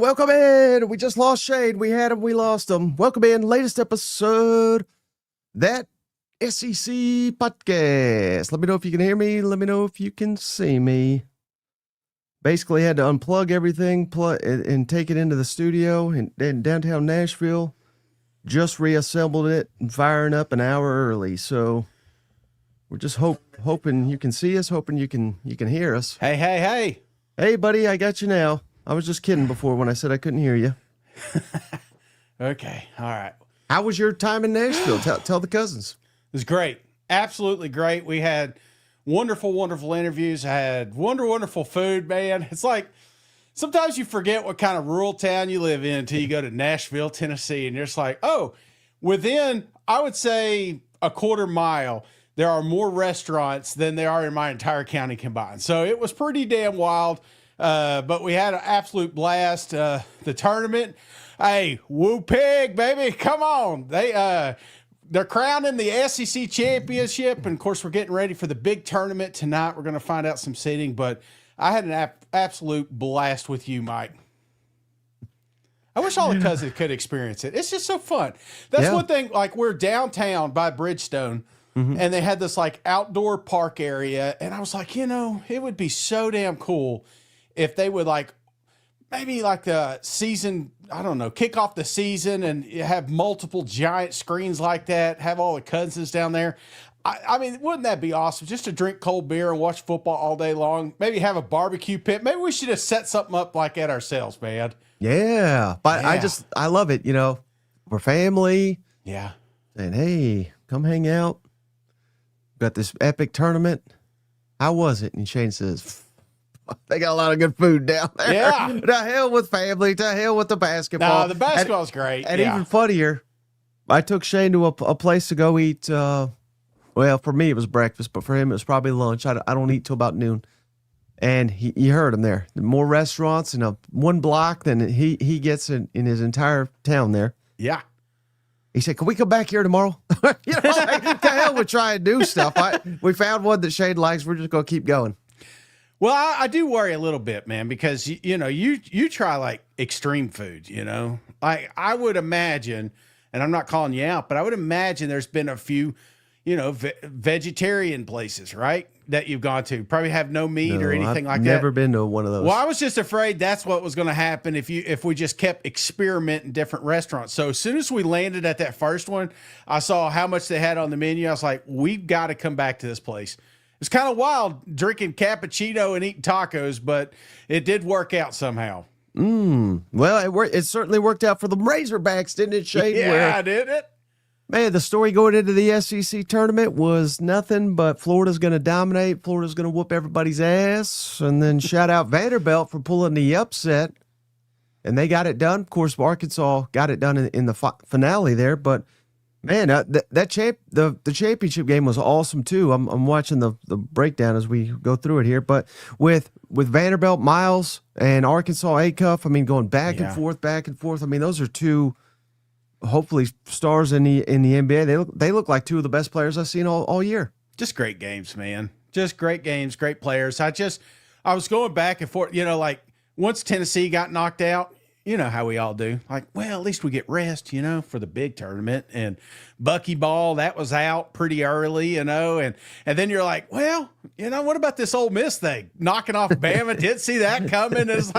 welcome in. We just lost Shane. We had him, we lost him. Welcome in. Latest episode, that SEC podcast. Let me know if you can hear me. Let me know if you can see me. Basically had to unplug everything and take it into the studio in downtown Nashville. Just reassembled it and firing up an hour early. So we're just hoping you can see us, hoping you can hear us. Hey. Hey, buddy, I got you now. I was just kidding before when I said I couldn't hear you. Okay, all right. How was your time in Nashville? Tell the cousins. It was great. Absolutely great. We had wonderful interviews. I had wonderful food, man. It's like sometimes you forget what kind of rural town you live in until you go to Nashville, Tennessee, and you're just like, oh, within, I would say, a quarter mile, there are more restaurants than there are in my entire county combined. So it was pretty damn wild. But we had an absolute blast. The tournament, hey, woo pig, baby, come on. They're crowning the SEC championship, and of course, we're getting ready for the big tournament tonight. We're going to find out some seeding, but I had an absolute blast with you, Mike. I wish all the cousins could experience it. It's just so fun. That's one thing. Like, we're downtown by Bridgestone, and they had this like outdoor park area, and I was like, it would be so damn cool if they would maybe the season, I don't know, kick off the season and have multiple giant screens like that, have all the cousins down there. I mean, wouldn't that be awesome? Just to drink cold beer and watch football all day long. Maybe have a barbecue pit. Maybe we should have set something up like that ourselves, man. Yeah, but yeah. I love it. We're family. Yeah. And hey, come hang out. Got this epic tournament. How was it? And Shane says, they got a lot of good food down there. Yeah. To hell with family. To hell with the basketball. No, the basketball's great. And even funnier, I took Shane to a place to go eat. Well, for me, it was breakfast, but for him, it was probably lunch. I don't eat till about noon. And you heard him there. More restaurants in one block than he gets in his entire town there. Yeah. He said, can we come back here tomorrow? To hell with trying to do stuff. We found one that Shane likes. We're just going to keep going. Well, I do worry a little bit, man, because, you try extreme food, Like, I would imagine, and I'm not calling you out, but I would imagine there's been a few, vegetarian places, right, that you've gone to. Probably have no meat or anything like that. Never been to one of those. Well, I was just afraid that's what was going to happen if we just kept experimenting different restaurants. So as soon as we landed at that first one, I saw how much they had on the menu. I was like, we've got to come back to this place. It's kind of wild drinking cappuccino and eating tacos, but it did work out somehow. Well, it certainly worked out for the Razorbacks, didn't it, Shane? Yeah, did it? Man, the story going into the SEC tournament was nothing but Florida's going to dominate. Florida's going to whoop everybody's ass. And then shout out Vanderbilt for pulling the upset. And they got it done. Of course, Arkansas got it done in the finale there, but man, the championship game was awesome too. I'm watching the breakdown as we go through it here, but with Vanderbilt, Miles, and Arkansas, Acuff, I mean, going back and forth. I mean, those are two hopefully stars in the NBA. They look like two of the best players I've seen all year. Just great games, man. Just great games, great players. I was going back and forth. Once Tennessee got knocked out, you know how we all do. Well, at least we get rest, for the big tournament. And Buckyball, that was out pretty early, and then you're like, well, what about this Ole Miss thing? Knocking off Bama, didn't see that coming. It's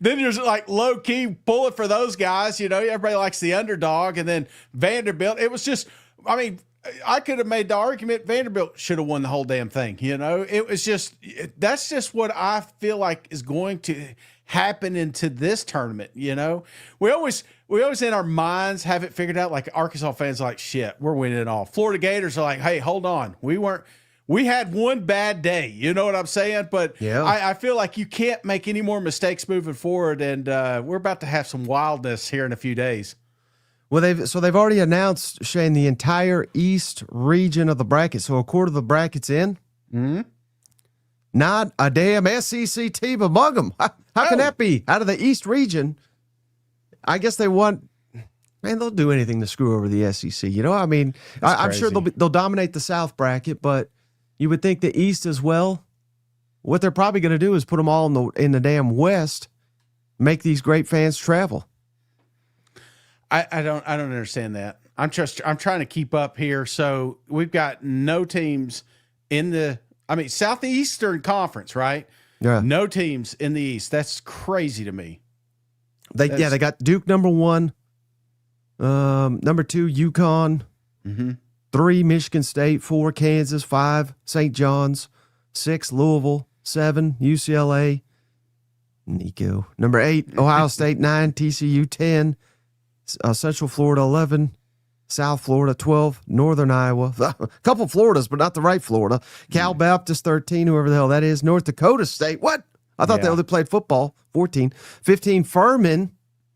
then you're low key pulling for those guys, everybody likes the underdog. And then Vanderbilt, it was just, I could have made the argument Vanderbilt should have won the whole damn thing. It was that's just what I feel like is going to happen into this tournament. We always in our minds have it figured out. Like, Arkansas fans are like, shit, we're winning it all. Florida Gators are like, hey, hold on, we had one bad day, you know what I'm saying? But yeah. I feel like you can't make any more mistakes moving forward, and we're about to have some wildness here in a few days. Well, they've already announced, Shane, the entire East region of the bracket. So a quarter of the bracket's in. Mm-hmm. Not a damn SEC team among them. How can that be? Out of the East region, I guess they want. Man, they'll do anything to screw over the SEC. I'm sure they'll dominate the South bracket, but you would think the East as well. What they're probably going to do is put them all in the damn West, make these great fans travel. I don't understand that. I'm trying to keep up here. So we've got no teams in the Southeastern Conference, right? Yeah. No teams in the East. That's crazy to me. They got Duke number 1, number 2 UConn, 3 Michigan State, 4 Kansas, 5 St. John's, 6 Louisville, 7 UCLA, Nico. Number 8 Ohio State, 9 TCU, 10 Central Florida, 11 South Florida, 12 Northern Iowa, a couple Floridas, but not the right Florida. Cal Baptist, 13, whoever the hell that is. North Dakota State, what? I thought they only played football, 14. 15 Furman,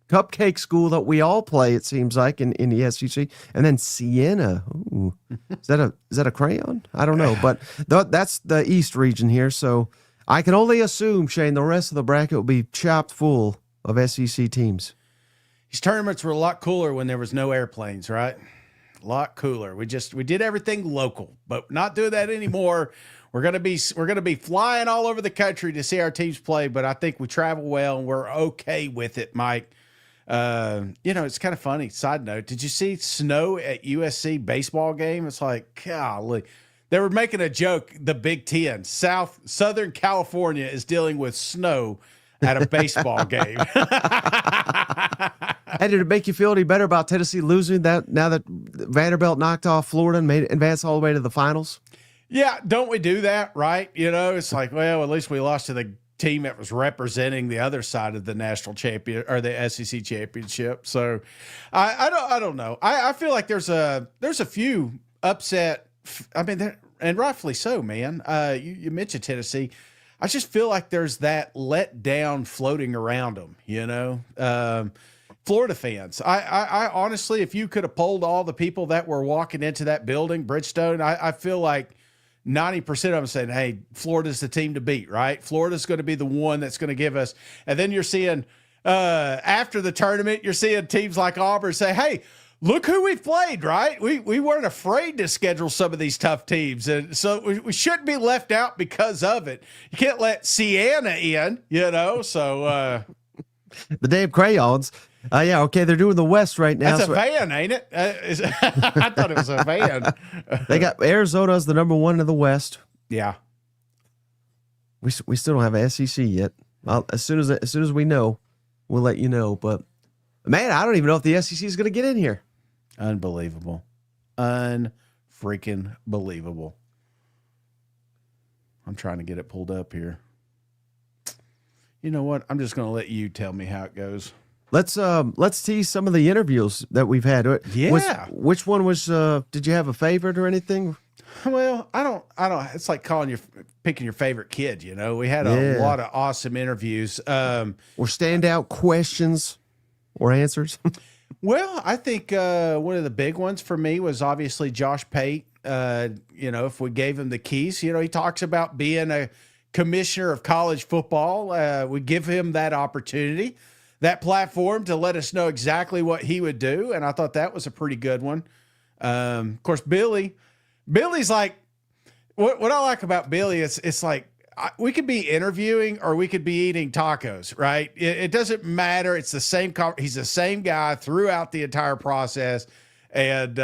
cupcake school that we all play, it seems like, in the SEC. And then Siena. Ooh. Is that a crayon? I don't know, but that's the East region here. So I can only assume, Shane, the rest of the bracket will be chopped full of SEC teams. These tournaments were a lot cooler when there was no airplanes, right? A lot cooler. We did everything local, but not doing that anymore. We're gonna be flying all over the country to see our teams play, but I think we travel well and we're okay with it, Mike. It's kind of funny. Side note, did you see snow at USC baseball game? It's like, golly. They were making a joke, the Big Ten. Southern California is dealing with snow at a baseball game. Hey, did it make you feel any better about Tennessee losing that now that Vanderbilt knocked off Florida and made it advance all the way to the finals? Yeah, don't we do that, right? It's like, well, at least we lost to the team that was representing the other side of the national champion or the SEC championship. So I don't know. I feel like there's a few upset. I mean, and rightfully so, man. You mentioned Tennessee. I just feel like there's that let down floating around them, Florida fans. I honestly, if you could have polled all the people that were walking into that building, Bridgestone, I feel like 90% of them saying, hey, Florida's the team to beat, right? Florida's going to be the one that's going to give us. And then you're seeing, after the tournament, you're seeing teams like Auburn say, hey, look who we've played, right? We weren't afraid to schedule some of these tough teams. And so we shouldn't be left out because of it. You can't let Siena in, so. The damn crayons. Yeah, okay, they're doing the West right now. That's a van, ain't it? I thought it was a van. They got Arizona as the number 1 in the West. Yeah. We still don't have an SEC yet. As soon as we know, we'll let you know. But, man, I don't even know if the SEC is going to get in here. Unbelievable. Unfreaking believable. I'm trying to get it pulled up here. You know what? I'm just going to let you tell me how it goes. Let's tease some of the interviews that we've had. Yeah. Which one was? Did you have a favorite or anything? Well, I don't. It's like picking your favorite kid. We had a lot of awesome interviews. Or standout questions or answers. Well, I think one of the big ones for me was obviously Josh Pate. If we gave him the keys, he talks about being a commissioner of college football. We give him that opportunity, that platform to let us know exactly what he would do. And I thought that was a pretty good one. Of course, Billy's like, what I like about Billy, it's like, we could be interviewing or we could be eating tacos, right? It doesn't matter. It's the same. He's the same guy throughout the entire process. And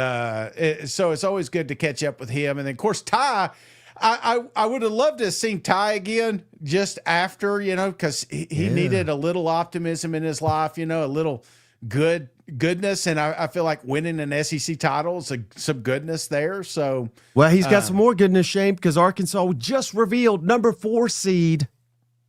so it's always good to catch up with him. And then of course, Ty, I would have loved to have seen Ty again just after, because he needed a little optimism in his life, a little goodness. And I feel like winning an SEC title is some goodness there. So, well, he's got some more goodness, Shane, because Arkansas just revealed number 4 seed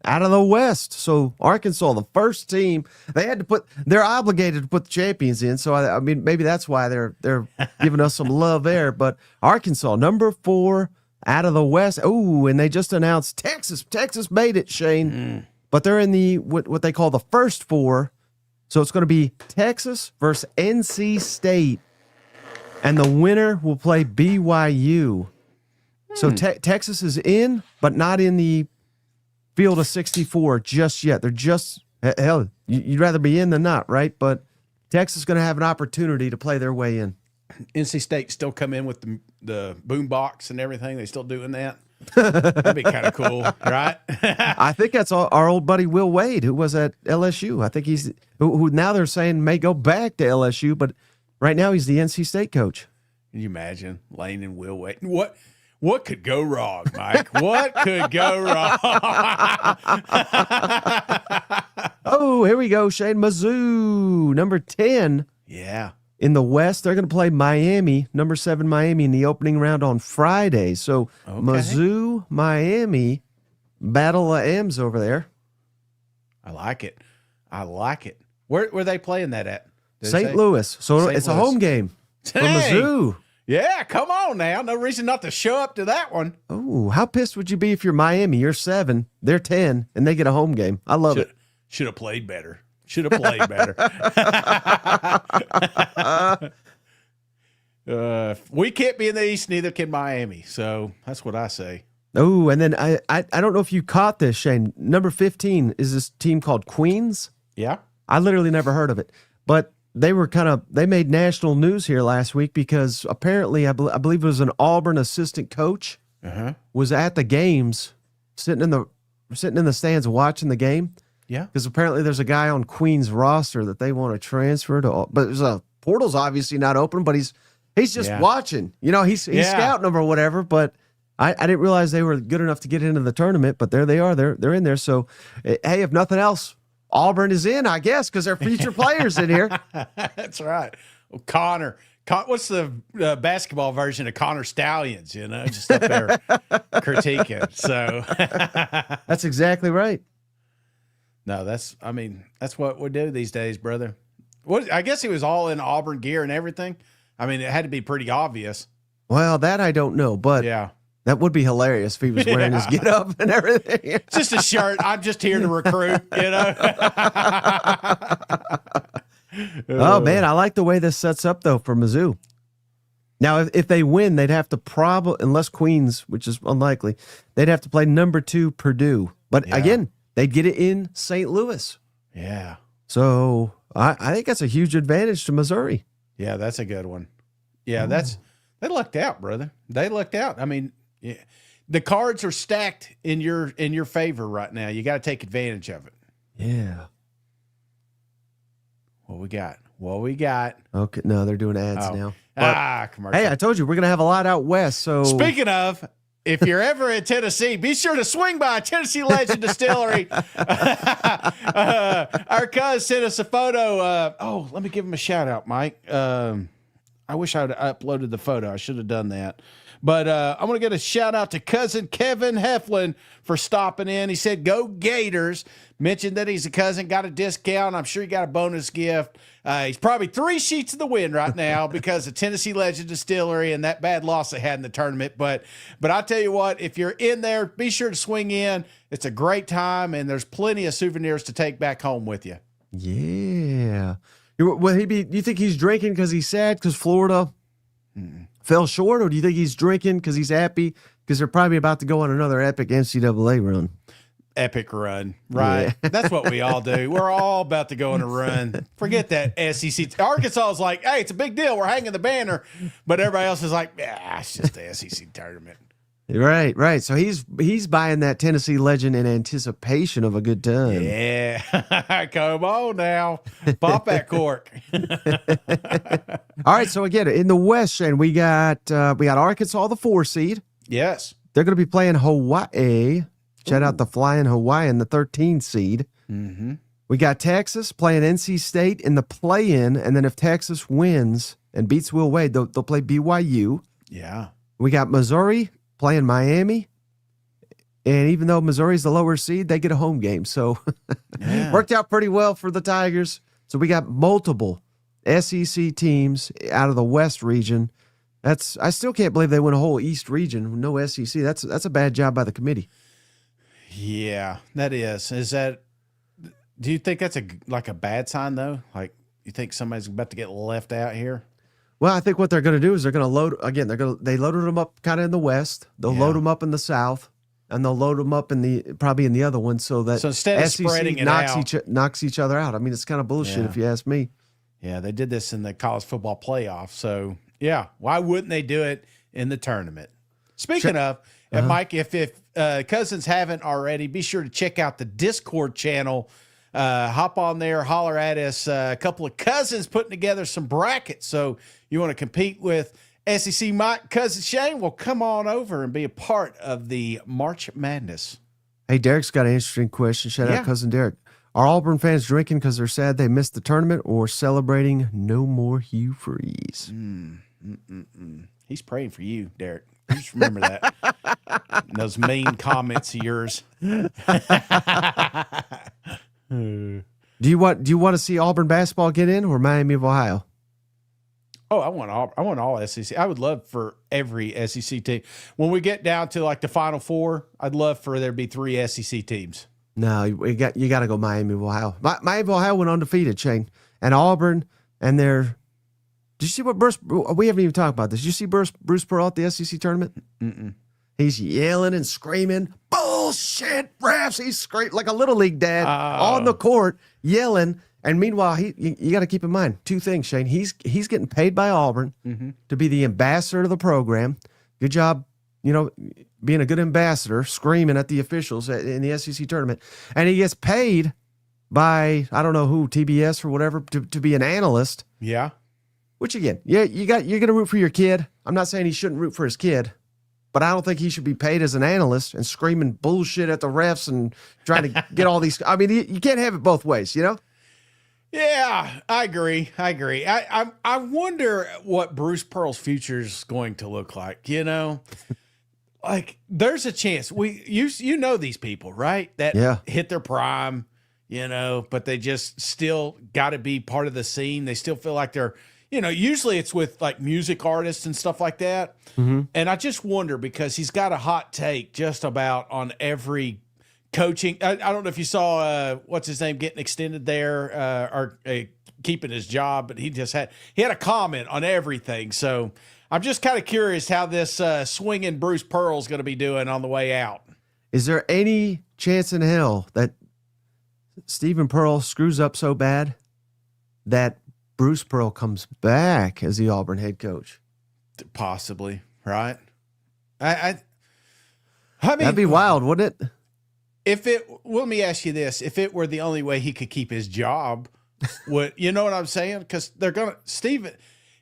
out of the West. So Arkansas, the first team, they're obligated to put the champions in. So I mean, maybe that's why they're giving us some love there. But Arkansas, number 4 out of the West. Oh, and they just announced Texas. Texas made it, Shane. But they're in the what they call the first 4. So it's going to be Texas versus NC State. And the winner will play BYU. So Texas is in, but not in the field of 64 just yet. They're just, hell, you'd rather be in than not, right? But Texas is going to have an opportunity to play their way in. NC State still come in with the boom box and everything. They still doing that. That'd be kind of cool, right? I think that's our old buddy Will Wade, who was at LSU. I think he's who now they're saying may go back to LSU, but right now he's the NC State coach. Can you imagine Lane and Will Wade? What could go wrong, Mike? What could go wrong? Oh, here we go. Shane, Mizzou, number 10. Yeah. In the West, they're going to play Miami, number 7 Miami, in the opening round on Friday. So Okay. Mizzou, Miami, Battle of M's over there. I like it. Where they playing that at? Did it St. say? Louis. So St. it's a Louis. home game for Hey. Mizzou. Yeah, come on now. No reason not to show up to that one. Oh, how pissed would you be if you're Miami? You're 7, they're 10, and they get a home game. I love it. Should have played better. Should have played better. We can't be in the East, neither can Miami. So that's what I say. Oh, and then I don't know if you caught this, Shane. Number 15 is this team called Queens. Yeah. I literally never heard of it, but they made national news here last week because apparently I believe it was an Auburn assistant coach was at the games, sitting in the stands watching the game. Yeah. Because apparently there's a guy on Queens roster that they want to transfer to, but there's a portal's obviously not open, but he's just watching. You know, he's scouting them or whatever. But I didn't realize they were good enough to get into the tournament. But there they are. They're in there. So hey, if nothing else, Auburn is in, I guess, because they're future players in here. That's right. Well, Connor, what's the basketball version of Connor Stallions? You know, just up there critiquing. So That's exactly right. no, that's what we do these days, brother. I guess he was all in Auburn gear and everything. I mean, it had to be pretty obvious. Well, that I don't know, but Yeah. that would be hilarious if he was wearing his get up and everything. Just a shirt. I'm just here to recruit, you know? Oh, man, I like the way this sets up, though, for Mizzou. Now, if they win, they'd have to unless Queens, which is unlikely, they'd have to play number 2 Purdue. But again, they'd get it in St. Louis. Yeah. So I think that's a huge advantage to Missouri. Yeah, that's a good one. Yeah, they lucked out, brother. They lucked out. I mean, yeah, the cards are stacked in your favor right now. You got to take advantage of it. Yeah. What we got? Okay, no, they're doing ads now. Commercial. Hey, I told you, we're going to have a lot out west. So Speaking of, if you're ever in Tennessee, be sure to swing by Tennessee Legend Distillery. Our cuz sent us a photo. Let me give him a shout out, Mike. I wish I had uploaded the photo. I should have done that. But I'm going to get a shout out to cousin Kevin Heflin for stopping in. He said, go Gators. Mentioned that he's a cousin, got a discount. I'm sure he got a bonus gift. He's probably 3 sheets in the wind right now because of Tennessee Legend Distillery and that bad loss they had in the tournament. But I tell you what, if you're in there, be sure to swing in. It's a great time, and there's plenty of souvenirs to take back home with you. yeah. Will he be? Do you think he's drinking because he's sad because Florida fell short, or do you think he's drinking because he's happy because they're probably about to go on another epic NCAA run? Epic run, right? Yeah. That's what we all do. We're all about to go on a run. Forget that SEC. Arkansas is like, hey, it's a big deal. We're hanging the banner. But everybody else is like, yeah, it's just the SEC tournament. Right. So he's buying that Tennessee Legend in anticipation of a good time. Yeah. Come on now. Pop that cork. All right. So again, in the West, Shane, we got Arkansas, the 4 seed. Yes. They're going to be playing Hawaii. Shout out the Flying Hawaiian, the 13 seed. Mm-hmm. We got Texas playing NC State in the play-in, and then if Texas wins and beats Will Wade, they'll play BYU. Yeah. We got Missouri playing Miami, and even though Missouri's the lower seed, they get a home game. So worked out pretty well for the Tigers. So we got multiple SEC teams out of the West region. I still can't believe they win a whole East region, no SEC. That's a bad job by the committee. Yeah, that is. Do you think that's a bad sign though? Like, you think somebody's about to get left out here? Well, I think what they're going to do is they're going to load again. They loaded them up kind of in the West. They'll load them up in the South, and they'll load them up probably in the other one so that instead of SEC spreading it knocks each other out. I mean, it's kind of bullshit if you ask me. Yeah, they did this in the college football playoff. So Yeah. Why wouldn't they do it in the tournament? Speaking of, and Mike, if cousins haven't already, be sure to check out the Discord channel. Hop on there, holler at us. A couple of cousins putting together some brackets. So you want to compete with SEC Mike, cousin Shane? Well, come on over and be a part of the March Madness. Hey, Derek's got an interesting question. Shout out cousin Derek. Are Auburn fans drinking because they're sad they missed the tournament or celebrating no more Hugh Freeze? He's praying for you, Derek. Just remember that. Those mean comments of yours. Do you want to see Auburn basketball get in or Miami of Ohio? Oh, I want all SEC. I would love for every SEC team. When we get down to like the Final Four, I'd love for there to be 3 SEC teams. No, you got to go Miami of Ohio. Miami of Ohio went undefeated, Shane, and Auburn, and they're. Did you see what Bruce? We haven't even talked about this. Did you see Bruce Pearl at the SEC tournament? Mm-mm. He's yelling and screaming, bullshit refs. He's screaming like a little league dad on the court, yelling. And meanwhile, you got to keep in mind 2 things, Shane. He's getting paid by Auburn to be the ambassador of the program. Good job, being a good ambassador, screaming at the officials in the SEC tournament. And he gets paid by, I don't know who, TBS or whatever, to be an analyst. Yeah. Which again, you're going to root for your kid. I'm not saying he shouldn't root for his kid, but I don't think he should be paid as an analyst and screaming bullshit at the refs and trying to get all these. I mean, you can't have it both ways, Yeah, I agree. I wonder what Bruce Pearl's future is going to look like. Like there's a chance you know these people, right? That hit their prime, but they just still got to be part of the scene. They still feel like they're, usually it's with like music artists and stuff like that. Mm-hmm. And I just wonder because he's got a hot take just about on every coaching. I don't know if you saw what's his name getting extended there or keeping his job, but he had a comment on everything. So I'm just kind of curious how this swinging Bruce Pearl's going to be doing on the way out. Is there any chance in hell that Stephen Pearl screws up so bad that Bruce Pearl comes back as the Auburn head coach? Possibly, right? I mean, that'd be wild, wouldn't it? Let me ask you this: if it were the only way he could keep his job, you know what I'm saying? Because Stephen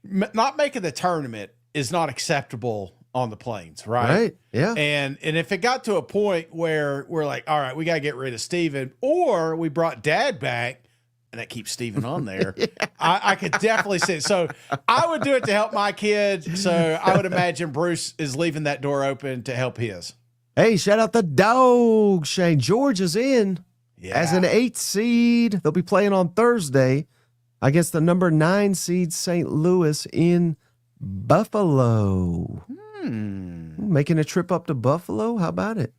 not making the tournament is not acceptable on the Plains, right? Right. Yeah. And if it got to a point where we're like, all right, we got to get rid of Stephen, or we brought Dad back, and that keeps Stephen on there, I could definitely see it. So I would do it to help my kid. So I would imagine Bruce is leaving that door open to help his. Hey, shout out the Dogs, Shane. Georgia's in as an 8th seed. They'll be playing on Thursday against the number 9 seed St. Louis in Buffalo. Making a trip up to Buffalo? How about it?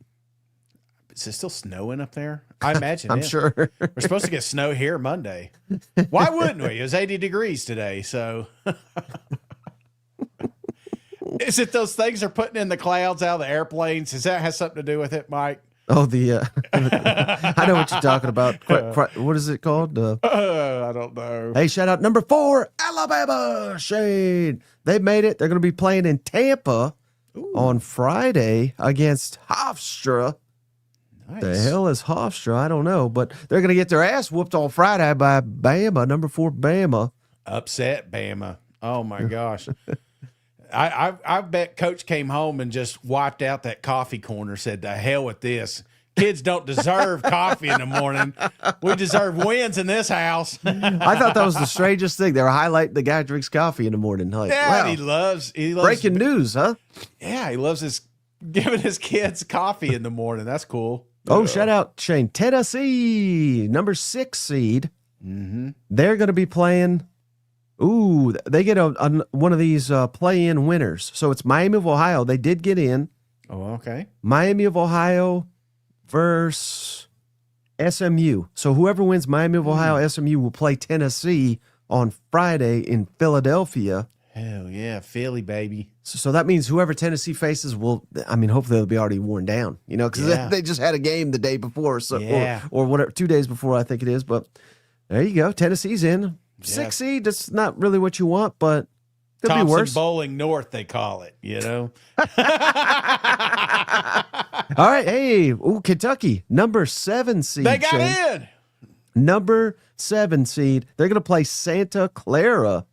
Is it still snowing up there? I imagine I'm sure. We're supposed to get snow here Monday. Why wouldn't we? It was 80 degrees today, so... Is it those things they're putting in the clouds out of the airplanes? Does that have something to do with it, Mike? Oh, I know what you're talking about. What is it called? I don't know. Hey, shout out number 4, Alabama, Shane. They made it. They're going to be playing in Tampa on Friday against Hofstra. Nice. The hell is Hofstra? I don't know, but they're going to get their ass whooped on Friday by Bama, number 4 Bama. Upset Bama. Oh, my gosh. I bet Coach came home and just wiped out that coffee corner, said, "The hell with this. Kids don't deserve coffee in the morning. We deserve wins in this house." I thought that was the strangest thing. They were highlighting the guy who drinks coffee in the morning. Like, yeah, wow. he loves breaking news, huh? Yeah, he loves giving his kids coffee in the morning. That's cool. Oh, shout out, Shane. Tennessee, number 6 seed. Mm-hmm. They're going to be playing. Ooh, they get one of these play-in winners. So it's Miami of Ohio. They did get in. Oh, okay. Miami of Ohio versus SMU. So whoever wins Miami of Ohio, SMU will play Tennessee on Friday in Philadelphia. Hell yeah, Philly, baby. So that means whoever Tennessee faces hopefully they'll be already worn down, because they just had a game the day before, or whatever, 2 days before, I think it is. But there you go. Tennessee's in. 6 seed, that's not really what you want, but Could be Thompson worse. Bowling North, they call it, you know? All right. Hey, Kentucky, number 7 seed. They got Shane. in. Number 7 seed. They're going to play Santa Clara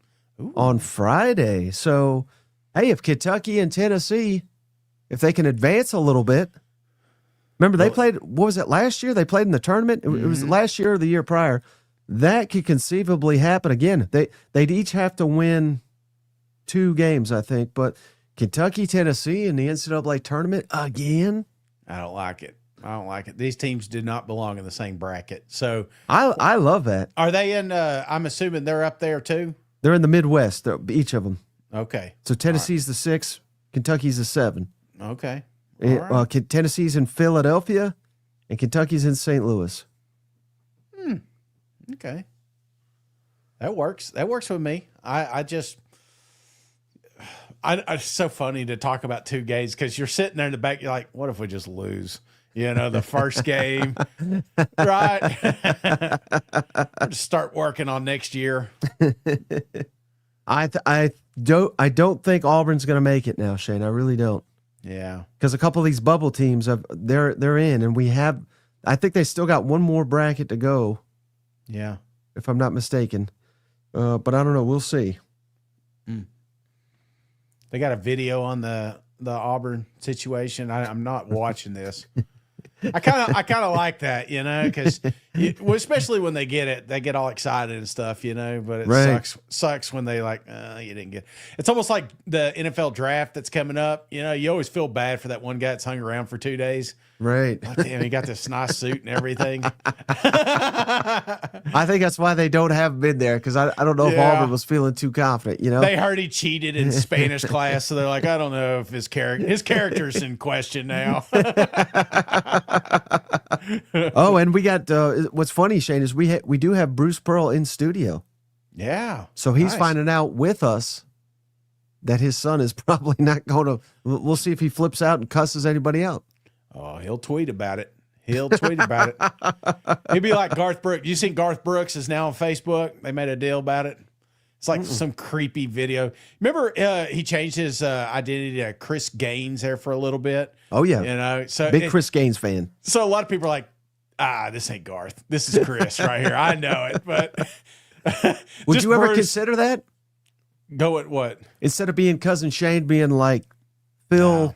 on Friday. So, hey, if Kentucky and Tennessee, if they can advance a little bit. Remember, they played, what was it, last year? They played in the tournament. It was last year or the year prior. That could conceivably happen again. They'd each have to win 2 games, I think. But Kentucky, Tennessee in the NCAA tournament again? I don't like it. These teams do not belong in the same bracket. So I love that. are they in, I'm assuming they're up there too? They're in the Midwest, each of them. Okay. So Tennessee's the 6, Kentucky's the 7. Okay. All right. Tennessee's in Philadelphia, and Kentucky's in St. Louis. Okay. That works. That works with me. It's so funny to talk about 2 games because you're sitting there in the back. You're like, what if we just lose? You know, the first game, right? Just start working on next year. I don't think Auburn's going to make it now, Shane. I really don't. Yeah, because a couple of these bubble teams they're in, and I think they still got one more bracket to go. Yeah, if I'm not mistaken, but I don't know. We'll see. They got a video on the Auburn situation. I'm not watching this. I kind of like that, you know, because especially when they get it, they get all excited and stuff, you know. But it sucks when they like you didn't get. It's almost like the NFL draft that's coming up. You know, you always feel bad for that one guy that's hung around for 2 days. Right. Like, damn, he got this nice suit and everything. I think that's why they don't have him in there because I don't know if Auburn was feeling too confident. You know, they heard he cheated in Spanish class, so they're like, I don't know if his character's in question now. Oh, and we got what's funny, Shane, is we do have Bruce Pearl in studio. Yeah, so he's finding out with us that his son is probably not going to. We'll see if he flips out and cusses anybody out. Oh, he'll tweet about it. He'll be like Garth Brooks. You seen Garth Brooks is now on Facebook? They made a deal about it. It's like some creepy video. Remember, he changed his identity to Chris Gaines there for a little bit. Oh yeah, you know, so big Chris Gaines fan. So a lot of people are like, this ain't Garth. This is Chris right here. I know it, but would you ever consider that? Go at what? Instead of being cousin Shane, being like Phil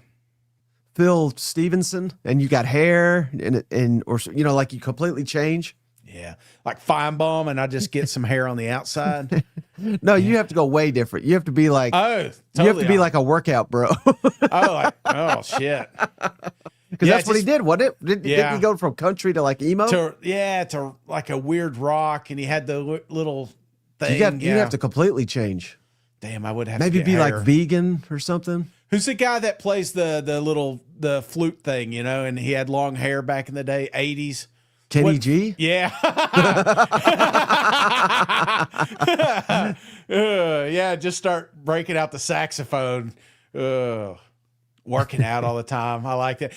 Stevenson, and you got hair and or you know, like you completely change. Yeah, like Feinbaum, and I just get some hair on the outside. No, you have to go way different. You have to be like, totally you have to be like a workout bro. Oh shit. Because that's what he did, wasn't it? Didn't he go from country to like emo? To like a weird rock, and he had the little thing. You have to completely change. Damn, I would have maybe to be hair. Like vegan or something. Who's the guy that plays the flute thing, you know, and he had long hair back in the day, 80s? Kenny G? Yeah. Yeah, just start breaking out the saxophone. Working out all the time. I like that.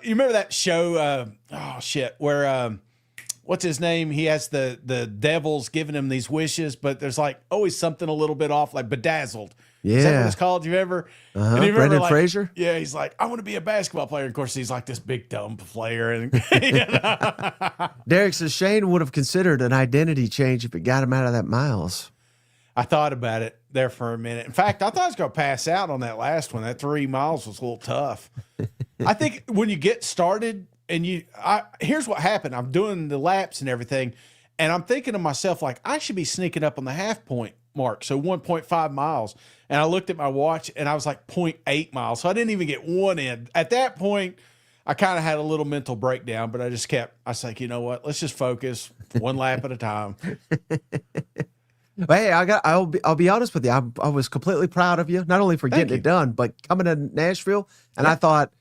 You remember that show, where what's his name? He has the devils giving him these wishes, but there's like always something a little bit off, like Bedazzled. Yeah. Is that what it's called? Do you ever? Brendan Fraser? Yeah, he's like, I want to be a basketball player. Of course, he's like this big dumb player. And you know? Derek says Shane would have considered an identity change if it got him out of that miles. I thought about it there for a minute. In fact, I thought I was going to pass out on that last one. That 3 miles was a little tough. I think when you get started and here's what happened. I'm doing the laps and everything, and I'm thinking to myself, like, I should be sneaking up on the half point mark, so 1.5 miles. And I looked at my watch, and I was like 0.8 miles, so I didn't even get one in. At that point, I kind of had a little mental breakdown, but I was like, you know what? Let's just focus one lap at a time. Hey, I'll be honest with you. I was completely proud of you, not only for getting it done, but coming to Nashville. And I thought,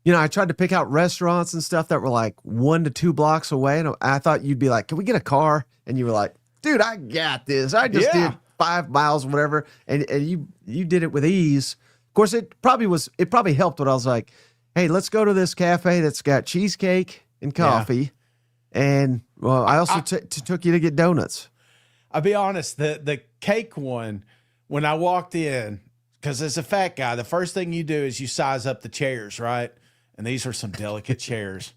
you know, I tried to pick out restaurants and stuff that were like 1 to 2 blocks away. And I thought you'd be like, can we get a car? And you were like, dude, I got this. I just did 5 miles, whatever. And you did it with ease. Of course, it probably helped when I was like, hey, let's go to this cafe that's got cheesecake and coffee. Yeah. And well, I also took you to get donuts. I'll be honest, the cake one when I walked in, because as a fat guy, the first thing you do is you size up the chairs, right? And these are some delicate chairs.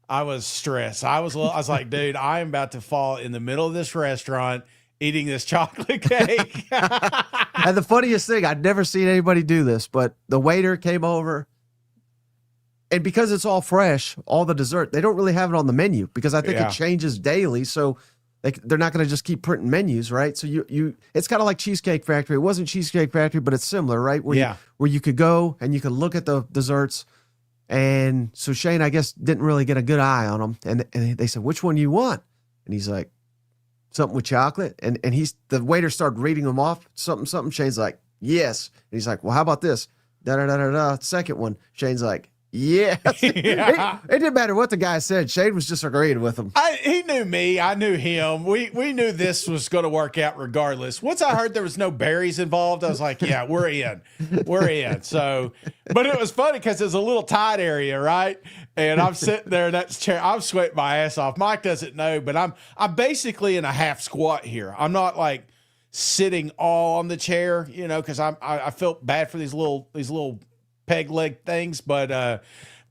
I was stressed. I was like, dude, I am about to fall in the middle of this restaurant eating this chocolate cake. And the funniest thing, I'd never seen anybody do this, but the waiter came over, and because it's all fresh, all the dessert, they don't really have it on the menu because I think it changes daily. So they're not going to just keep printing menus, right? So it's kind of like Cheesecake Factory. It wasn't Cheesecake Factory, but it's similar, right? Where you could go and you could look at the desserts. And so Shane, I guess, didn't really get a good eye on them. And they said, which one do you want? And he's like, something with chocolate. And the waiter started reading them off. Something. Shane's like, yes. And he's like, well, how about this? Da-da-da-da-da. Second one. Shane's like, yes. It didn't matter what the guy said. Shane was just agreeing with him. He knew me. I knew him. We knew this was going to work out regardless. Once I heard there was no berries involved, I was like, yeah, we're in. We're in. So, but it was funny because it's a little tight area, right? And I'm sitting there in that chair. I'm sweating my ass off. Mike doesn't know, but I'm basically in a half squat here. I'm not like sitting all on the chair, because I felt bad for these little peg leg things, but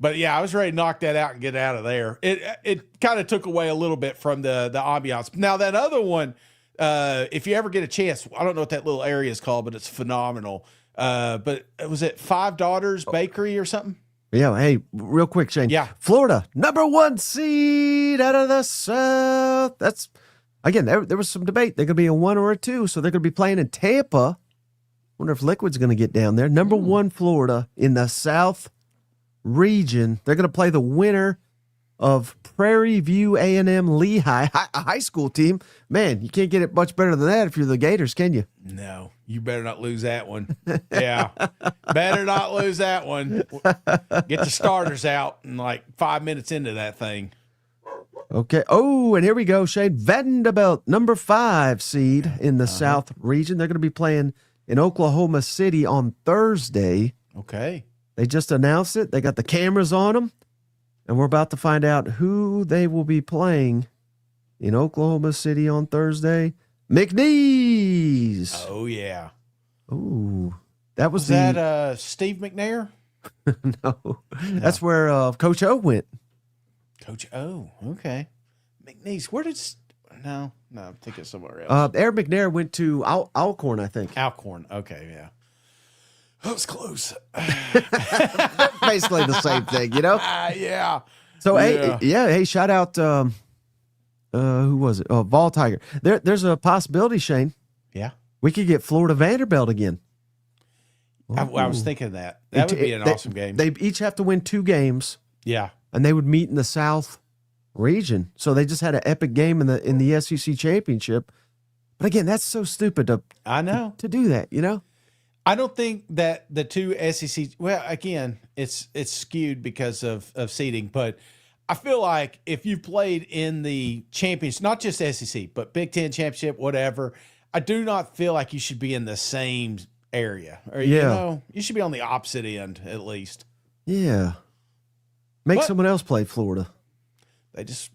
yeah, I was ready to knock that out and get out of there. It kind of took away a little bit from the ambiance. Now that other one, if you ever get a chance, I don't know what that little area is called, but it's phenomenal. But was it Five Daughters Bakery or something? Yeah. Hey, real quick, Shane. Yeah. Florida, #1 seed out of the South. That's again. There was some debate. They're going to be a 1 or a 2, so they're going to be playing in Tampa. Wonder if Liquid's going to get down there. #1 Florida in the South region. They're going to play the winner of Prairie View A&M Lehigh, a high school team. Man, you can't get it much better than that if you're the Gators, can you? No, you better not lose that one. Yeah, better not lose that one. Get the starters out in like 5 minutes into that thing. Okay. Oh, and here we go, Shane. Vanderbilt, #5 seed in the South region. They're going to be playing in Oklahoma City on Thursday. Okay. They just announced it. They got the cameras on them, and we're about to find out who they will be playing in Oklahoma City on Thursday. McNeese. Oh, yeah. Ooh. That was that Steve McNair? No. That's where Coach O went. Coach O. Okay. McNeese. Where did... No, I'm thinking somewhere else. Aaron McNair went to Alcorn, I think. Alcorn. Okay, yeah. That was close. Basically the same thing, Yeah. So, hey, shout out, who was it? Oh, Vol Tiger. There's a possibility, Shane. Yeah. We could get Florida Vanderbilt again. I was thinking that. That would be an awesome game. They each have to win 2 games. Yeah. And they would meet in the South region. So they just had an epic game in the SEC championship. But again, that's so stupid to do that, I don't think that the 2 SEC, well, again, it's skewed because of seeding, but I feel like if you played in the champions, not just SEC, but Big Ten championship, whatever, I do not feel like you should be in the same area. Or, you should be on the opposite end at least. Yeah. Make someone else play Florida.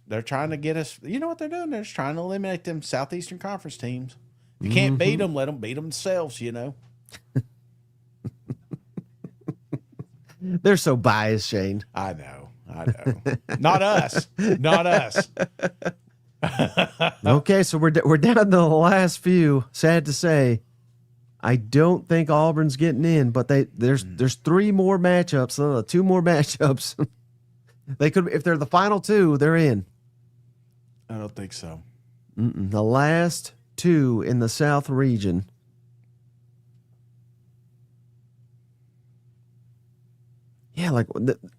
They're trying to get us. You know what they're doing? They're just trying to eliminate them Southeastern Conference teams. If you can't beat them, let them beat themselves, They're so biased, Shane. I know. Not us. Not us. Okay, so we're down to the last few. Sad to say, I don't think Auburn's getting in, but there's 3 more matchups, 2 more matchups. They could, if they're the final 2, they're in. I don't think so. The last 2 in the South region. Yeah, like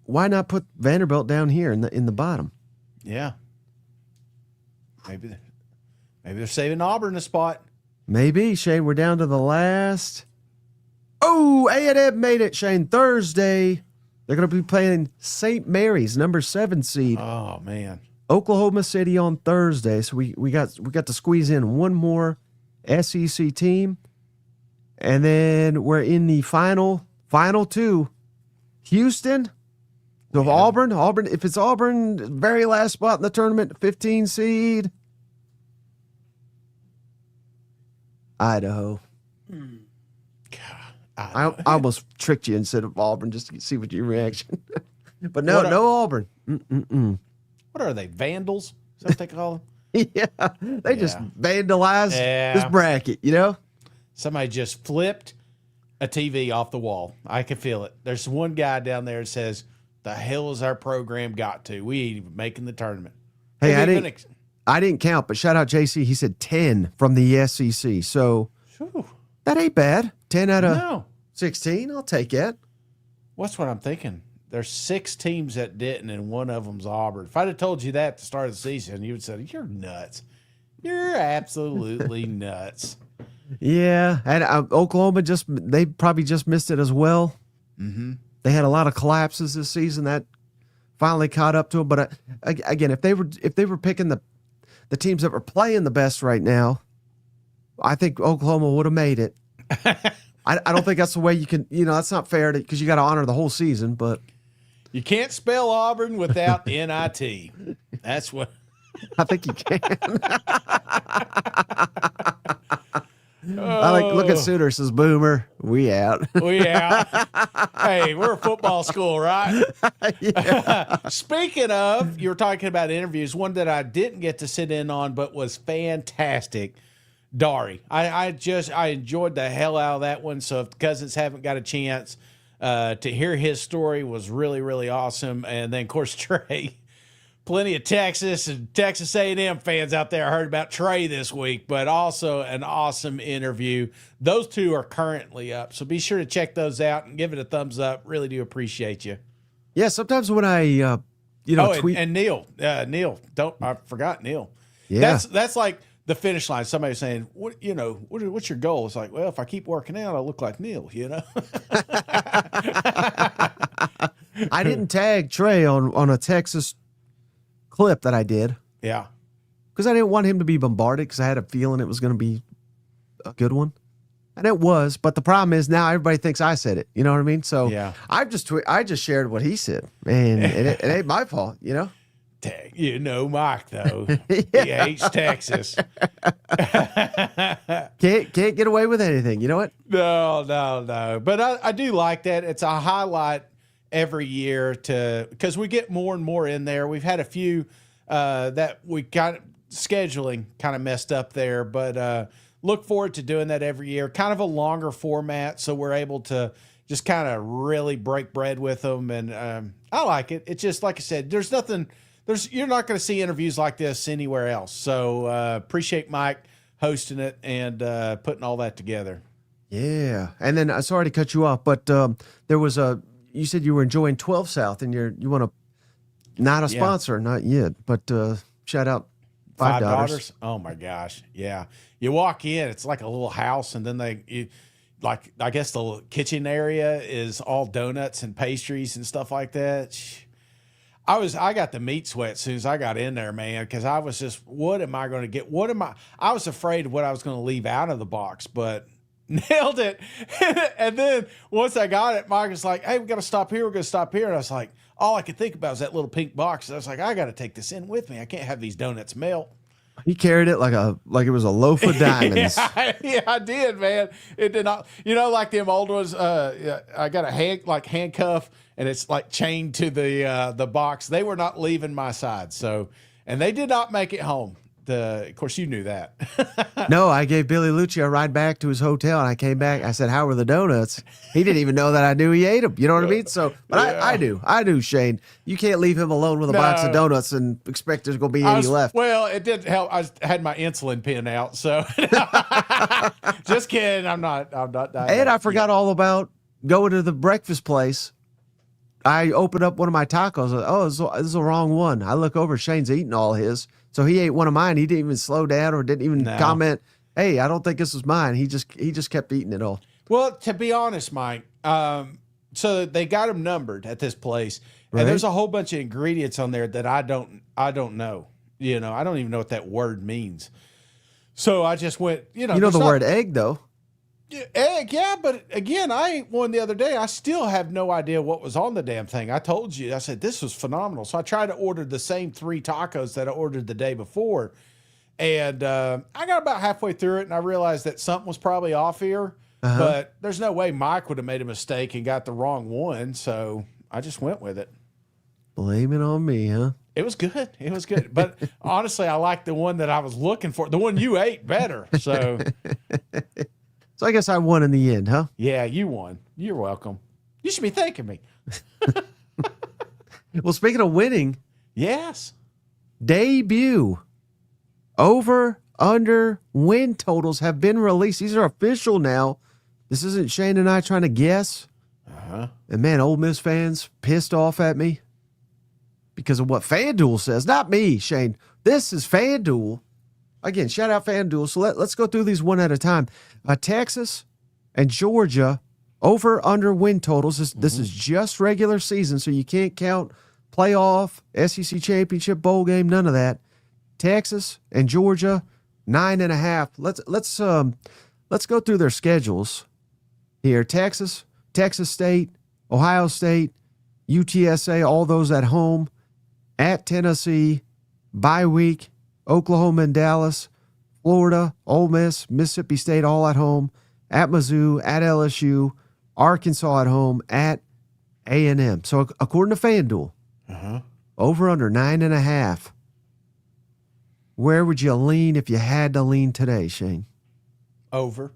why not put Vanderbilt down here in the bottom? Yeah. Maybe they're saving Auburn a spot. Maybe, Shane. We're down to the last. Oh, A&M made it, Shane. Thursday. They're going to be playing St. Mary's, #7 seed. Oh, man. Oklahoma City on Thursday. So we got to squeeze in one more SEC team. And then we're in the final 2. Houston. So if Auburn, if it's Auburn, very last spot in the tournament, 15 seed. Idaho. I almost tricked you and said Auburn just to see what your reaction. But no, no Auburn. What are they, vandals? Is that what they call them? Yeah, they just vandalized this bracket, you know? Somebody just flipped a TV off the wall. I can feel it. There's one guy down there that says, the hell is our program got to? We ain't even making the tournament. Hey, I didn't count, but shout out JC. He said 10 from the SEC. So that ain't bad. 10 out of 16. I'll take that. What's what I'm thinking? There's 6 teams that didn't, and one of them's Auburn. If I'd have told you that at the start of the season, you would say, you're nuts. You're absolutely nuts. Yeah, and Oklahoma they probably just missed it as well. Mm-hmm. They had a lot of collapses this season that finally caught up to them. But again, if they were picking the teams that were playing the best right now, I think Oklahoma would have made it. I don't think that's the way you can. That's not fair because you got to honor the whole season. But you can't spell Auburn without NIT. That's what I think you can. I look at Souter, says Boomer. We out. We out. Hey, we're a football school, right? Yeah. Speaking of, you were talking about interviews. One that I didn't get to sit in on, but was fantastic. Dari. I enjoyed the hell out of that one. So if the cousins haven't got a chance to hear his story, was really, really awesome. And then of course Trey. Plenty of Texas and Texas A&M fans out there heard about Trey this week, but also an awesome interview. Those two are currently up, so be sure to check those out and give it a thumbs up. Really do appreciate you. Yeah, sometimes when I, tweet. And Neil, I forgot Neil. Yeah. That's like the finish line. Somebody saying, what's your goal? It's like, well, if I keep working out, I'll look like Neil, I didn't tag Trey on a Texas clip that I did. Yeah. Because I didn't want him to be bombarded because I had a feeling it was going to be a good one. And it was, but the problem is now everybody thinks I said it. You know what I mean? So yeah. I just shared what he said. And it ain't my fault, Mike, though. He hates Texas. Can't get away with anything. You know what? No. But I do like that. It's a highlight every year because we get more and more in there. We've had a few that we got scheduling kind of messed up there, but look forward to doing that every year. Kind of a longer format, so we're able to just kind of really break bread with them, and I like it. It's just like I said, you're not going to see interviews like this anywhere else. So appreciate Mike hosting it and putting all that together. Yeah, and then sorry to cut you off, but there was you said you were enjoying 12 South, and you want to not a sponsor, not yet, but shout out Five Daughters. Oh my gosh, yeah. You walk in, it's like a little house, and then I guess the kitchen area is all donuts and pastries and stuff like that. I got the meat sweat as soon as I got in there, man, because I was just, what am I going to get? I was afraid of what I was going to leave out of the box, but nailed it. And then once I got it, Mike was like, hey, we got to stop here. We're going to stop here. And I was like, all I could think about was that little pink box. I was like, I got to take this in with me. I can't have these donuts melt. He carried it like it was a loaf of diamonds. Yeah, I did, man. It did not, like them old ones. I got a handcuff, and it's like chained to the box. They were not leaving my side. So, and they did not make it home. Of course, you knew that. No, I gave Billy Lucci a ride back to his hotel, and I came back. I said, how were the donuts? He didn't even know that I knew he ate them. You know what I mean? So, but yeah. I do, Shane. You can't leave him alone with a box of donuts and expect there's going to be any left. Well, it did help. I had my insulin pin out, so just kidding. I'm not dying. And I forgot all about going to the breakfast place. I opened up one of my tacos. Oh, this is the wrong one. I look over. Shane's eating all his. So he ate one of mine. He didn't even slow down or didn't even comment, hey, I don't think this was mine. He just kept eating it all. Well, to be honest, Mike, so they got them numbered at this place. Right. And there's a whole bunch of ingredients on there that I don't know. I don't even know what that word means. So I just went, You know the word egg, though. Egg, yeah, but again, I ate one the other day. I still have no idea what was on the damn thing. I told you, I said, this was phenomenal. So I tried to order the same 3 tacos that I ordered the day before. And I got about halfway through it, and I realized that something was probably off here. But there's no way Mike would have made a mistake and got the wrong one. So I just went with it. Blame it on me, huh? It was good. It was good. But honestly, I like the one that I was looking for. The one you ate better. So So I guess I won in the end, huh? yeah, you won. You're welcome. You should be thanking me. Well, speaking of winning, Yes. debut over under win totals have been released. These are official now. This isn't Shane and I trying to guess. And man, Ole Miss fans pissed off at me because of what FanDuel says. Not me, Shane. This is FanDuel. Again, shout out FanDuel. So let's go through these one at a time. Texas and Georgia over under win totals. This is just regular season, so you can't count playoff, SEC championship, bowl game, none of that. Texas and Georgia 9.5. Let's go through their schedules here. Texas State, Ohio State, UTSA, all those at home. At Tennessee, bye week, Oklahoma and Dallas, Florida, Ole Miss, Mississippi State, all at home. At Mizzou, at LSU, Arkansas at home, at A&M. So according to FanDuel, over under 9.5. Where would you lean if you had to lean today, Shane? Over.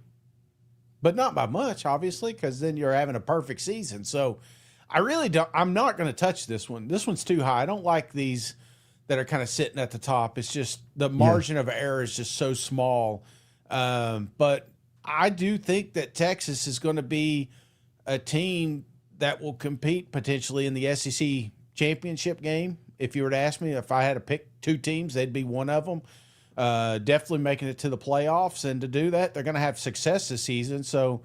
But not by much, obviously, because then you're having a perfect season. So I really don't. I'm not going to touch this one. This one's too high. I don't like these that are kind of sitting at the top. It's just the margin of error is just so small. But I do think that Texas is going to be a team that will compete potentially in the SEC championship game. If you were to ask me if I had to pick two teams, they'd be one of them. Definitely making it to the playoffs. And to do that, they're going to have success this season. So,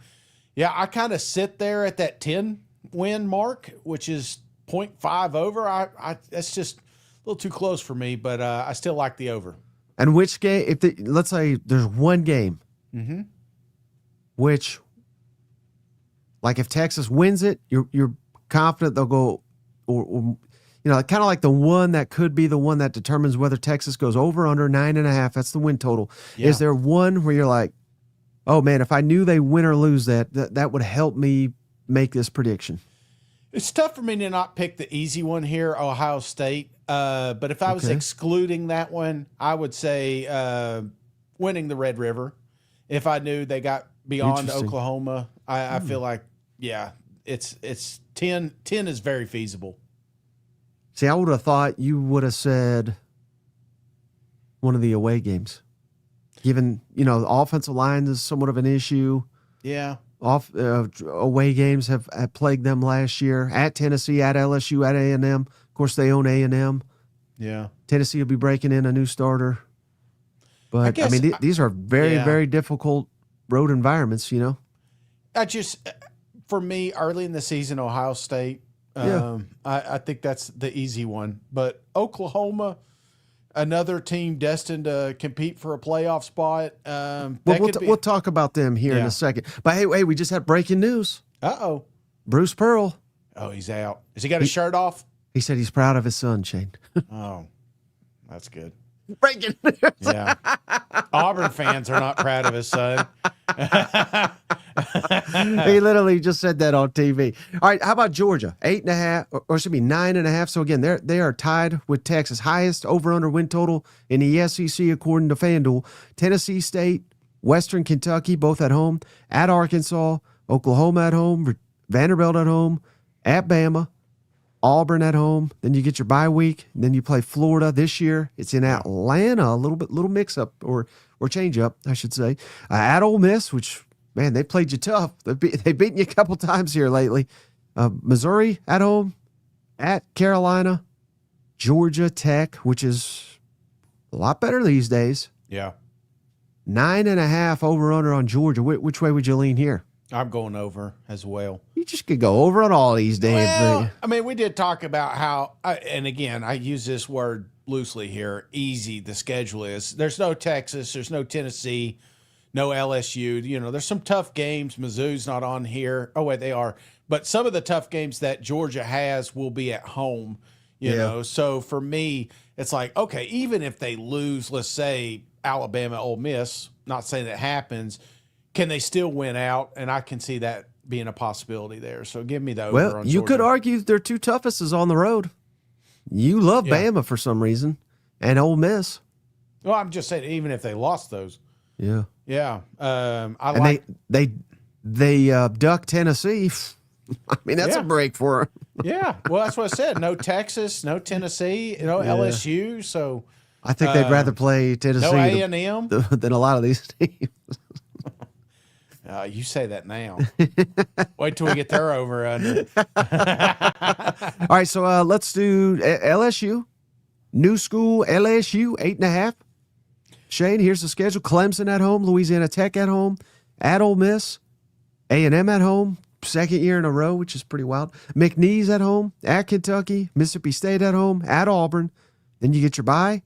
yeah, I kind of sit there at that 10-win mark, which is 0.5 over. I that's just a little too close for me, but I still like the over. And which game, let's say there's one game, which, like if Texas wins it, you're confident they'll go, or kind of like the one that could be the one that determines whether Texas goes over under 9.5. That's the win total. Yeah. Is there one where you're like, oh man, if I knew they win or lose that would help me make this prediction? It's tough for me to not pick the easy one here, Ohio State. But if I was excluding that one, I would say winning the Red River. If I knew they got beyond Oklahoma, I feel like, it's 10. 10 is very feasible. See, I would have thought you would have said one of the away games, given, the offensive line is somewhat of an issue. Yeah. Away games have plagued them last year. At Tennessee, at LSU, at A&M. Of course, they own A&M. Yeah. Tennessee will be breaking in a new starter. But, these are very, very difficult road environments, For me, early in the season, Ohio State, I think that's the easy one. But Oklahoma, another team destined to compete for a playoff spot. We'll talk about them here in a second. But hey, we just had breaking news. Uh-oh. Bruce Pearl. Oh, he's out. Has he got his shirt off? He said he's proud of his son, Shane. Oh, that's good. Breaking news. Yeah. Auburn fans are not proud of his son. He literally just said that on TV. All right, how about Georgia? 8.5, or should be 9.5. So again, they are tied with Texas, highest over/under win total in the SEC according to FanDuel. Tennessee State, Western Kentucky, both at home. At Arkansas, Oklahoma at home, Vanderbilt at home, at Bama, Auburn at home. Then you get your bye week. Then you play Florida this year. It's in Atlanta. A little mix up or change up, I should say. At Ole Miss, which, man, they played you tough. They've beaten you a couple times here lately. Missouri at home, at Carolina, Georgia Tech, which is a lot better these days. Yeah. 9.5 over/under on Georgia. Which way would you lean here? I'm going over as well. You just could go over on all these damn things. We did talk about how, and again, I use this word loosely here, easy the schedule is. There's no Texas, there's no Tennessee, no LSU. There's some tough games. Mizzou's not on here. Oh, wait, they are. But some of the tough games that Georgia has will be at home, you know. So for me, it's like, okay, even if they lose, let's say Alabama, Ole Miss, not saying that happens, can they still win out? And I can see that being a possibility there. So give me the over Well, on you Georgia. could argue their two toughest is on the road. You love Yeah. Bama for some reason, and Ole Miss. Well, I'm just saying, even if they lost those. Yeah. Yeah. I And like. they duck Tennessee. I mean, that's a break for them. Yeah. Well, that's what I said. No Texas, no Tennessee, LSU. So I think they'd rather play Tennessee no A&M. than a lot of these teams. You say that now. Wait till we get their over under. All right, so let's do LSU. New school LSU, 8.5. Shane, here's the schedule. Clemson at home, Louisiana Tech at home, at Ole Miss, A&M at home, second year in a row, which is pretty wild. McNeese at home, at Kentucky, Mississippi State at home, at Auburn. Then you get your bye.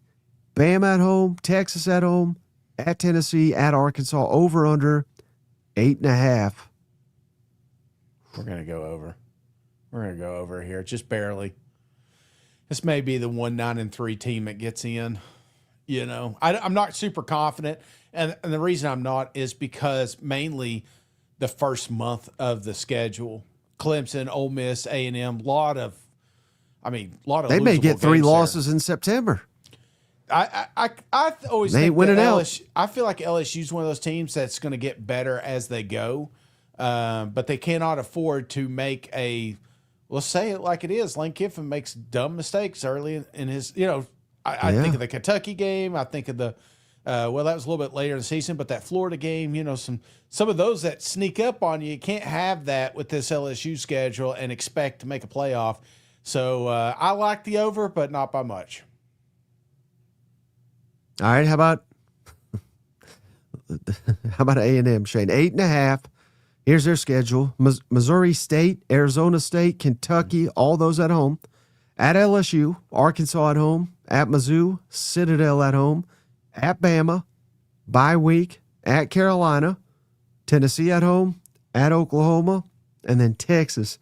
Bama at home, Texas at home, at Tennessee, at Arkansas, over under 8.5. We're going to go over. We're going to go over here, just barely. This may be the 1-9-3 team that gets in. I'm not super confident. And the reason I'm not is because mainly the first month of the schedule, Clemson, Ole Miss, A&M, lot of They may get 3 losses in September. I always They think win it out. LSU, I feel like LSU's one of those teams that's going to get better as they go, but they cannot afford to make let's say it like it is. Lane Kiffin makes dumb mistakes early in his, I think of the Kentucky game. I think of that was a little bit later in the season, but that Florida game, some of those that sneak up on you, you can't have that with this LSU schedule and expect to make a playoff. So I like the over, but not by much. All right, how about A&M, Shane? 8.5. Here's their schedule. Missouri State, Arizona State, Kentucky, all those at home. At LSU, Arkansas at home. At Mizzou, Citadel at home. At Bama, bye week. At Carolina, Tennessee at home. At Oklahoma, and then Texas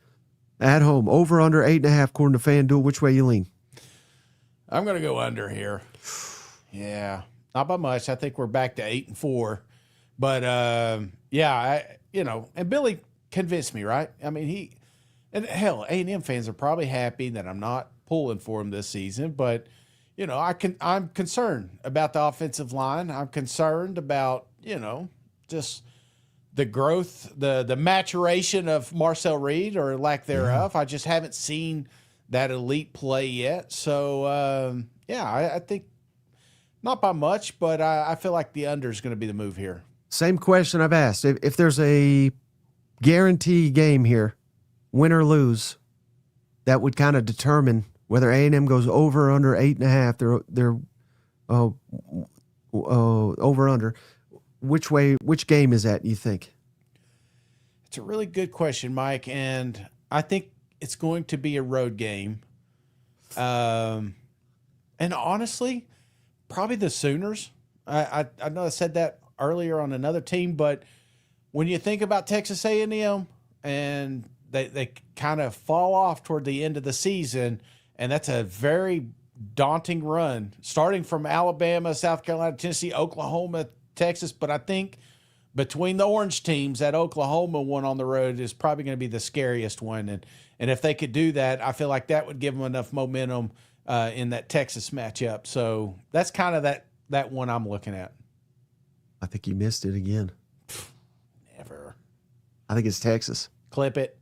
at home. Over under 8.5 according to FanDuel. Which way you lean? I'm going to go under here. Yeah, not by much. I think we're back to 8-4, but and Billy convinced me, right? I mean, hell, A&M fans are probably happy that I'm not pulling for him this season, but I'm concerned about the offensive line. I'm concerned about just the growth, the maturation of Marcel Reed or lack thereof. I just haven't seen that elite play yet. So I think. Not by much, but I feel like the under is going to be the move here. Same question I've asked. If there's a guarantee game here, win or lose, that would kind of determine whether A&M goes over or under 8.5. They're over under. Which game is that, you think? It's a really good question, Mike, and I think it's going to be a road game. And honestly, probably the Sooners. I know I said that earlier on another team, but when you think about Texas A&M and they kind of fall off toward the end of the season, and that's a very daunting run, starting from Alabama, South Carolina, Tennessee, Oklahoma, Texas. But I think between the orange teams, that Oklahoma one on the road is probably going to be the scariest one. And if they could do that, I feel like that would give them enough momentum in that Texas matchup. So that's kind of that one I'm looking at. I think you missed it again. Never. I think it's Texas. Clip it.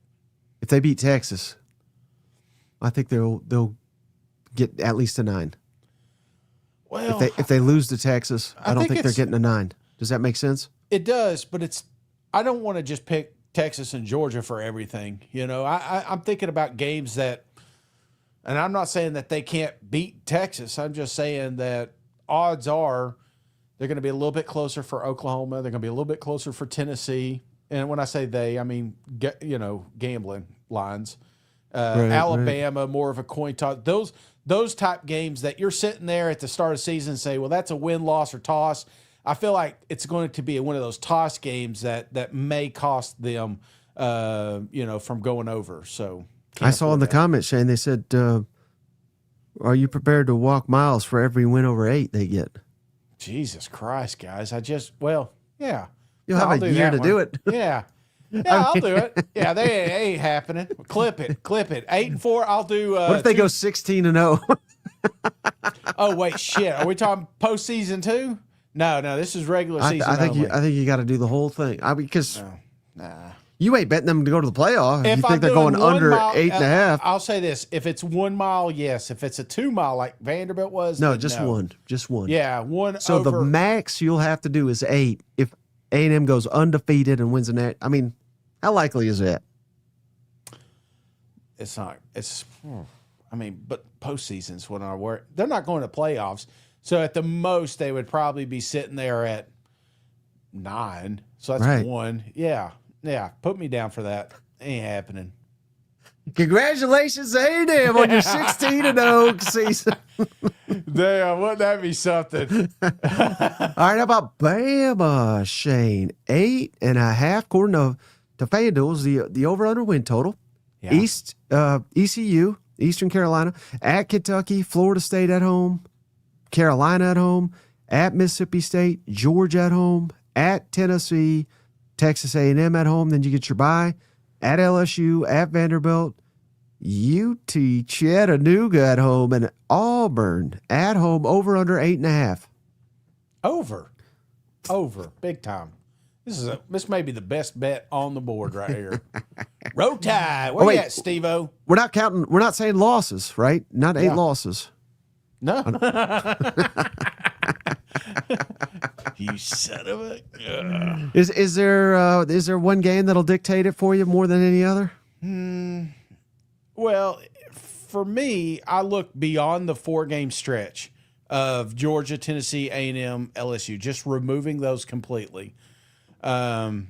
If they beat Texas, I think they'll get at least a 9. Well, if they lose to Texas, I don't think they're it's getting a 9. Does that make sense? It does, but I don't want to just pick Texas and Georgia for everything. I'm thinking about games that, and I'm not saying that they can't beat Texas. I'm just saying that odds are they're going to be a little bit closer for Oklahoma. They're going to be a little bit closer for Tennessee. And when I say they, I mean, gambling lines. Alabama, more of a coin toss. Those type games that you're sitting there at the start of the season and say, well, that's a win, loss, or toss. I feel like it's going to be one of those toss games that may cost them, from going over. So I saw in the comments, Shane, they said, are you prepared to walk miles for every win over 8 they get? Jesus Christ, guys. Yeah. You'll have I'll a year to one. do it. Yeah. Yeah, I'll do it. Yeah, they ain't happening. Clip it. 8-4. I'll do. What if they go 16-0? Oh wait, shit. Are we talking postseason too? No. This is regular season. I think only. I think you got to do the whole thing. Because No, nah. you ain't betting them to go to the playoff. If you I'm think they're going doing 1 under mile, 8.5. I'll say this: if it's 1 mile, yes. If it's a 2 mile, like Vanderbilt was, No, then just no. one. Just one. Yeah, one. So over. the max you'll have to do is 8. If A&M goes undefeated and wins the net, I mean, how likely is that? It's not. It's. I mean, but postseasons when I work, they're not going to playoffs. So at the most, they would probably be sitting there at 9. So that's Right. 1. Yeah. Put me down for that. Ain't happening. Congratulations, A&M, on your 16-0 season. Damn, wouldn't that be something? All right, how about Bama, Shane? 8.5, according to FanDuel, is the over-under win total. Yeah. ECU, Eastern Carolina, at Kentucky, Florida State at home, Carolina at home, at Mississippi State, Georgia at home, at Tennessee, Texas A&M at home. Then you get your bye at LSU, at Vanderbilt, UT Chattanooga at home, and Auburn at home. Over under 8.5. Over, big time. This may be the best bet on the board right here. Row Tide. Where you at, Steve-O? We're not counting. We're not saying losses, right? Not 8 losses. No. You son of a. Is there one game that'll dictate it for you more than any other? Well, for me, I look beyond the 4-game stretch of Georgia, Tennessee, A&M, LSU, just removing those completely. Well,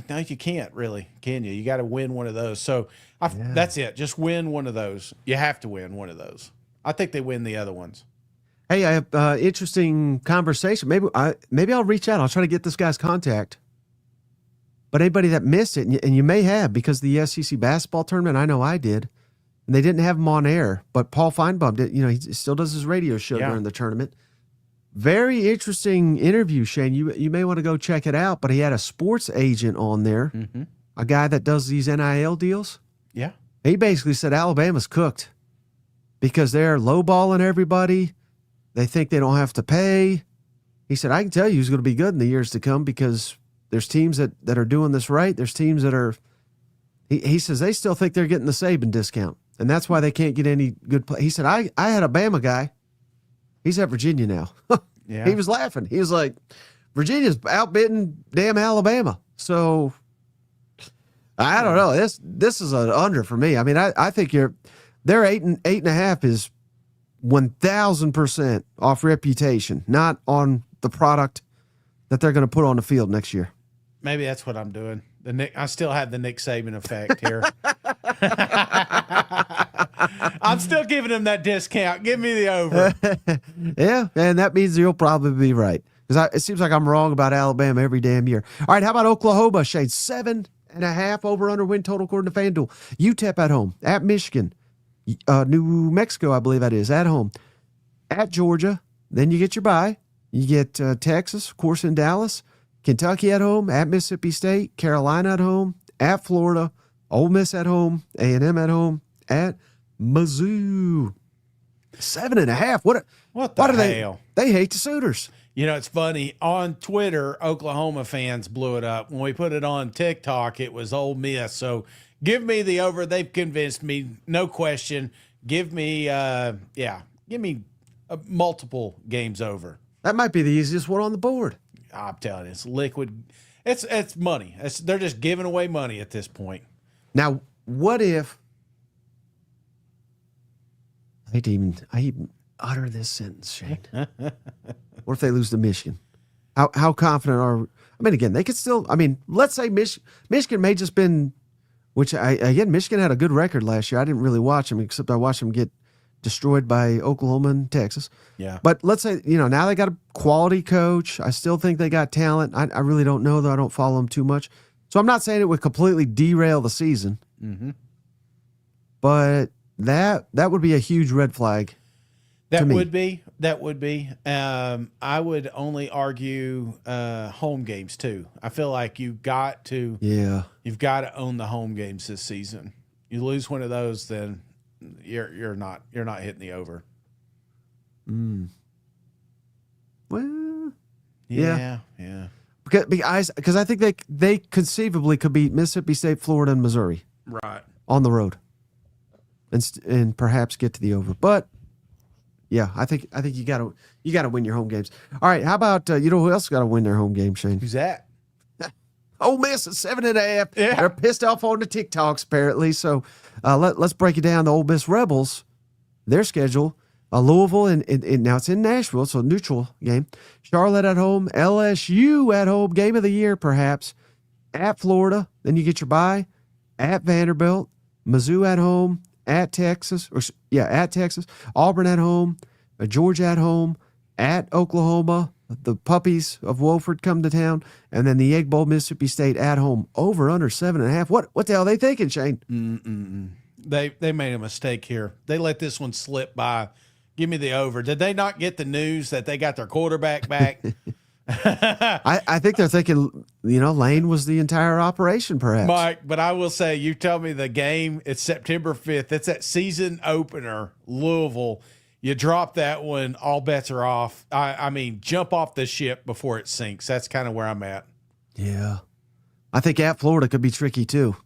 no, you can't really, can you? You got to win one of those. So that's it. Just win one of those. You have to win one of those. I think they win the other ones. Hey, I have interesting conversation. Maybe I'll reach out. I'll try to get this guy's contact. But anybody that missed it, and you may have, because the SEC basketball tournament, I know I did, and they didn't have him on air. But Paul Feinbaum did. He still does his radio show during the tournament. Very interesting interview, Shane. You may want to go check it out. But he had a sports agent on there, a guy that does these NIL deals. Yeah. He basically said Alabama's cooked because they're lowballing everybody. They think they don't have to pay. He said, I can tell you who's going to be good in the years to come because there's teams that are doing this right. There's teams that are, he says, they still think they're getting the Saban discount. And that's why they can't get any good play. He said, I had a Bama guy. He's at Virginia now. Yeah. He was laughing. He was like, Virginia's outbidding damn Alabama. So I don't know. This is an under for me. I mean, I think their 8.5 is 1,000% off reputation, not on the product that they're going to put on the field next year. Maybe that's what I'm doing. I still have the Nick Saban effect here. I'm still giving him that discount. Give me the over. Yeah, and that means you'll probably be right. Because it seems like I'm wrong about Alabama every damn year. All right, how about Oklahoma, Shane? 7.5 over-under win total according to FanDuel. UTEP at home, at Michigan, New Mexico, I believe that is, at home, at Georgia. Then you get your bye. You get Texas, of course, in Dallas, Kentucky at home, at Mississippi State, Carolina at home, at Florida, Ole Miss at home, A&M at home, at Mizzou. 7.5. What the hell? They hate the Sooners. You know, it's funny. On Twitter, Oklahoma fans blew it up. When we put it on TikTok, it was Ole Miss. So give me the over. They've convinced me, no question. Give me multiple games over. That might be the easiest one on the board. I'm telling you, it's liquid. It's money. They're just giving away money at this point. Now, what if I even utter this sentence, Shane? What if they lose to Michigan? How confident are? I mean, again, they could still. I mean, let's say Michigan may just been, Michigan had a good record last year. I didn't really watch them, except I watched them get destroyed by Oklahoma and Texas. Yeah. But let's say, now they got a quality coach. I still think they got talent. I really don't know, though. I don't follow them too much. So I'm not saying it would completely derail the season. Mm-hmm. But that would be a huge red flag. That would be. I would only argue home games too. I feel like you've got to own the home games this season. You lose one of those, then you're not hitting the over. Well, yeah. Because I think they conceivably could beat Mississippi State, Florida, and Missouri right on the road, and perhaps get to the over. But yeah, I think you gotta win your home games. All right, how about who else got to win their home game, Shane? Who's that? Ole Miss at 7.5. Yeah. They're pissed off on the TikToks apparently. So let's break it down. The Ole Miss Rebels, their schedule. Louisville, and now it's in Nashville, so neutral game. Charlotte at home, LSU at home, game of the year perhaps. At Florida, then you get your bye. At Vanderbilt, Mizzou at home, at Texas. Auburn at home, Georgia at home, at Oklahoma. The Puppies of Wofford come to town, and then the Egg Bowl, Mississippi State at home. Over under 7.5. What the hell are they thinking, Shane? They made a mistake here. They let this one slip by. Give me the over. Did they not get the news that they got their quarterback back? I think they're thinking, Lane was the entire operation, perhaps. Mike, but I will say, you tell me the game, it's September 5th. It's that season opener, Louisville. You drop that one, all bets are off. I mean, jump off the ship before it sinks. That's kind of where I'm at. Yeah. I think at Florida could be tricky, too.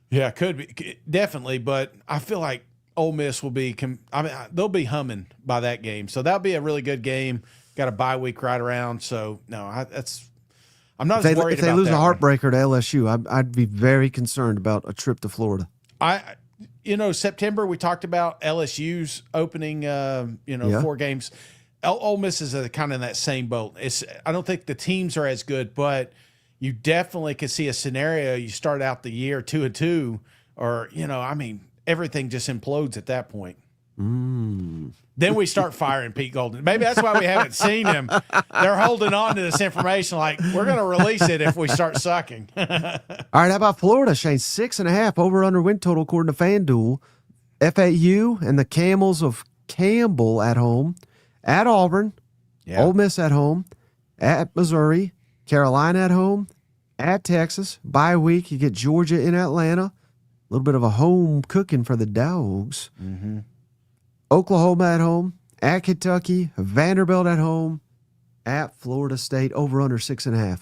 Yeah, could be. Definitely, but I feel like Ole Miss will be they'll be humming by that game. So that'll be a really good game. Got a bye week right around. So, no, I'm not as worried about that. If they lose a heartbreaker to LSU, I'd be very concerned about a trip to Florida. September, we talked about LSU's opening, 4 games. Ole Miss is kind of in that same boat. I don't think the teams are as good, but you definitely could see a scenario. You start out the year 2-2, or, everything just implodes at that point. Then we start firing Pete Golden. Maybe that's why we haven't seen him. They're holding on to this information like, we're going to release it if we start sucking. All right, how about Florida, Shane? 6.5 over under win total according to FanDuel. FAU and the Camels of Campbell at home. At Auburn. Yeah. Ole Miss at home. At Missouri. Carolina at home. At Texas. Bye week, you get Georgia in Atlanta. A little bit of a home cooking for the Dogs. Mm-hmm. Oklahoma at home, at Kentucky, Vanderbilt at home, at Florida State, over under 6.5.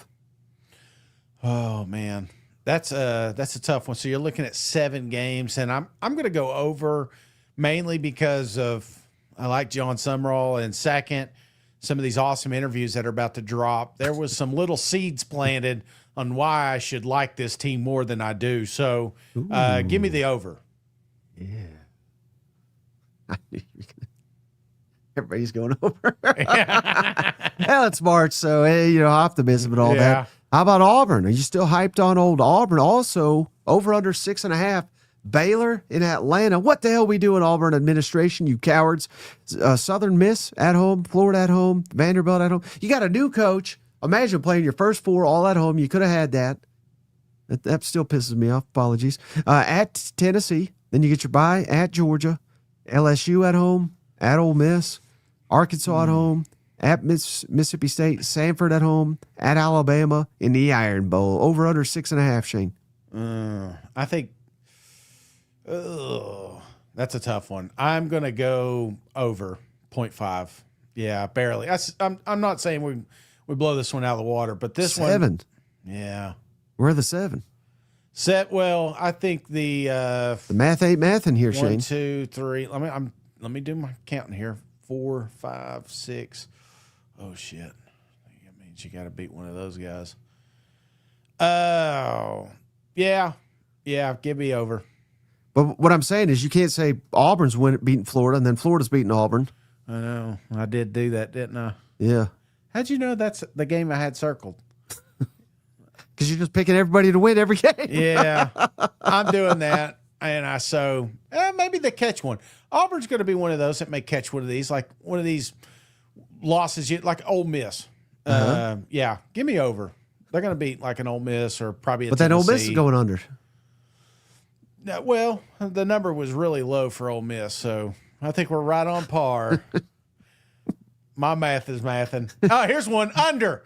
Oh man, that's a tough one. So you're looking at 7 games, and I'm going to go over mainly because I like John Summerall, and second, some of these awesome interviews that are about to drop. There was some little seeds planted on why I should like this team more than I do. So give me the over. Yeah. Everybody's going over. Well, it's March, so optimism and all that. How about Auburn? Are you still hyped on old Auburn? Also, over under 6.5. Baylor in Atlanta. What the hell we doing, Auburn administration, you cowards? Southern Miss at home, Florida at home, Vanderbilt at home. You got a new coach. Imagine playing your first 4 all at home. You could have had that. That still pisses me off. Apologies. At Tennessee, then you get your bye at Georgia. LSU at home, at Ole Miss, Arkansas at home, at Mississippi State, Samford at home, at Alabama in the Iron Bowl. Over under 6.5, Shane. I think that's a tough one. I'm going to go over 0.5. Yeah, barely. I'm not saying we blow this one out of the water, but this 7. one. Yeah. Where are the 7? Well, I think the math ain't mathing here, 1, Shane. 2, 3. Let me do my counting here. 4, 5, 6. Oh shit! That means you got to beat one of those guys. Oh, yeah. Give me over. But what I'm saying is, you can't say Auburn's beating Florida and then Florida's beating Auburn. I know. I did do that, didn't I? Yeah. How'd you know that's the game I had circled? Because you're just picking everybody to win every game. Yeah, I'm doing that. And maybe they catch one. Auburn's going to be one of those that may catch one of these, like one of these losses, like Ole Miss. Yeah, give me over. They're going to beat like an Ole Miss or probably a But then Ole Miss is going under. Well, the number was really low for Ole Miss, so I think we're right on par. My math is mathing. Oh, here's one under.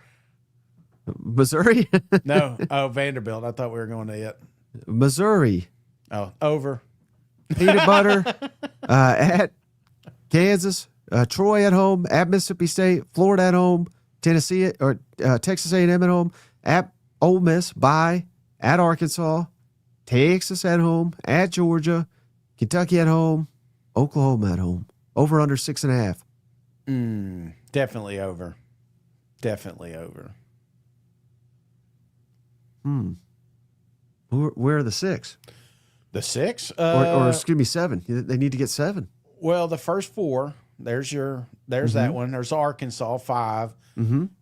Missouri? No. Oh, Vanderbilt. I thought we were going to it. Missouri. Oh, over. Peanut butter at Kansas. Troy at home. At Mississippi State. Florida at home. Tennessee or Texas A&M at home. At Ole Miss. Bye. At Arkansas. Texas at home. At Georgia. Kentucky at home. Oklahoma at home. Over under 6.5. Definitely over. Definitely over. Where are the 6? The 6? Or excuse me, 7. They need to get 7. Well, the first 4. There's that one. There's Arkansas 5.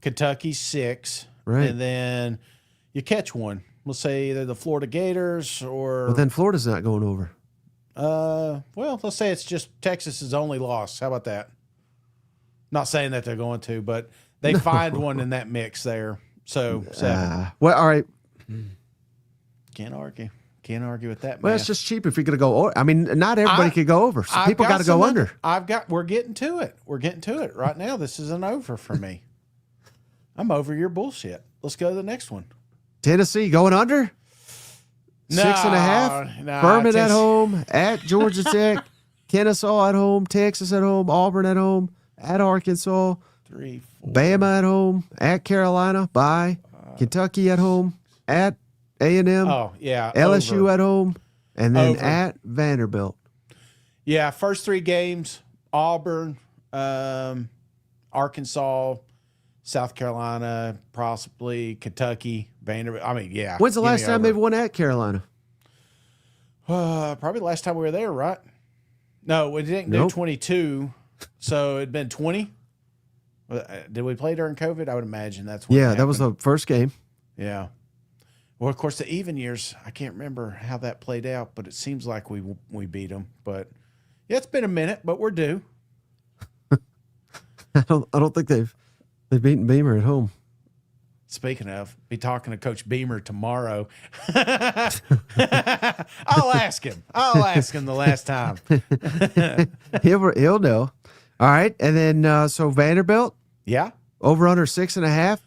Kentucky 6. Right. And then you catch one. We'll say either the Florida Gators or. Well, then Florida's not going over. Well, let's say it's just Texas's only loss. How about that? Not saying that they're going to, but they find one in that mix there. So 7. Well, all right. Can't argue. Can't argue with that. Well, it's just cheap if you're going to go over. I mean, not everybody could go over. So people got to go under. We're getting to it. We're getting to it right now. This is an over for me. I'm over your bullshit. Let's go to the next one. Tennessee going under? 6.5. No, Furman at home. At Georgia Tech. Kennesaw at home. Texas at home. Auburn at home. At Arkansas. 3, 4. Bama at home. At Carolina. Bye. Kentucky at home. At A&M. Oh, yeah. LSU over. at home. And then Over. at Vanderbilt. Yeah, first 3 games, Auburn, Arkansas, South Carolina, possibly Kentucky, Vanderbilt. I mean, yeah. When's the give last me time over. they've won at Carolina? Probably the last time we were there, right? No, we didn't do 22, so it'd been 20. Did we play during COVID? I would imagine that's when. Yeah, that was the first game. Yeah. Well, of course, the even years, I can't remember how that played out, but it seems like we beat them. But yeah, it's been a minute, but we're due. I don't think they've beaten Beamer at home. Speaking of, be talking to Coach Beamer tomorrow. I'll ask him. I'll ask him the last time. He'll know. All right, and then so Vanderbilt Yeah. over under 6.5.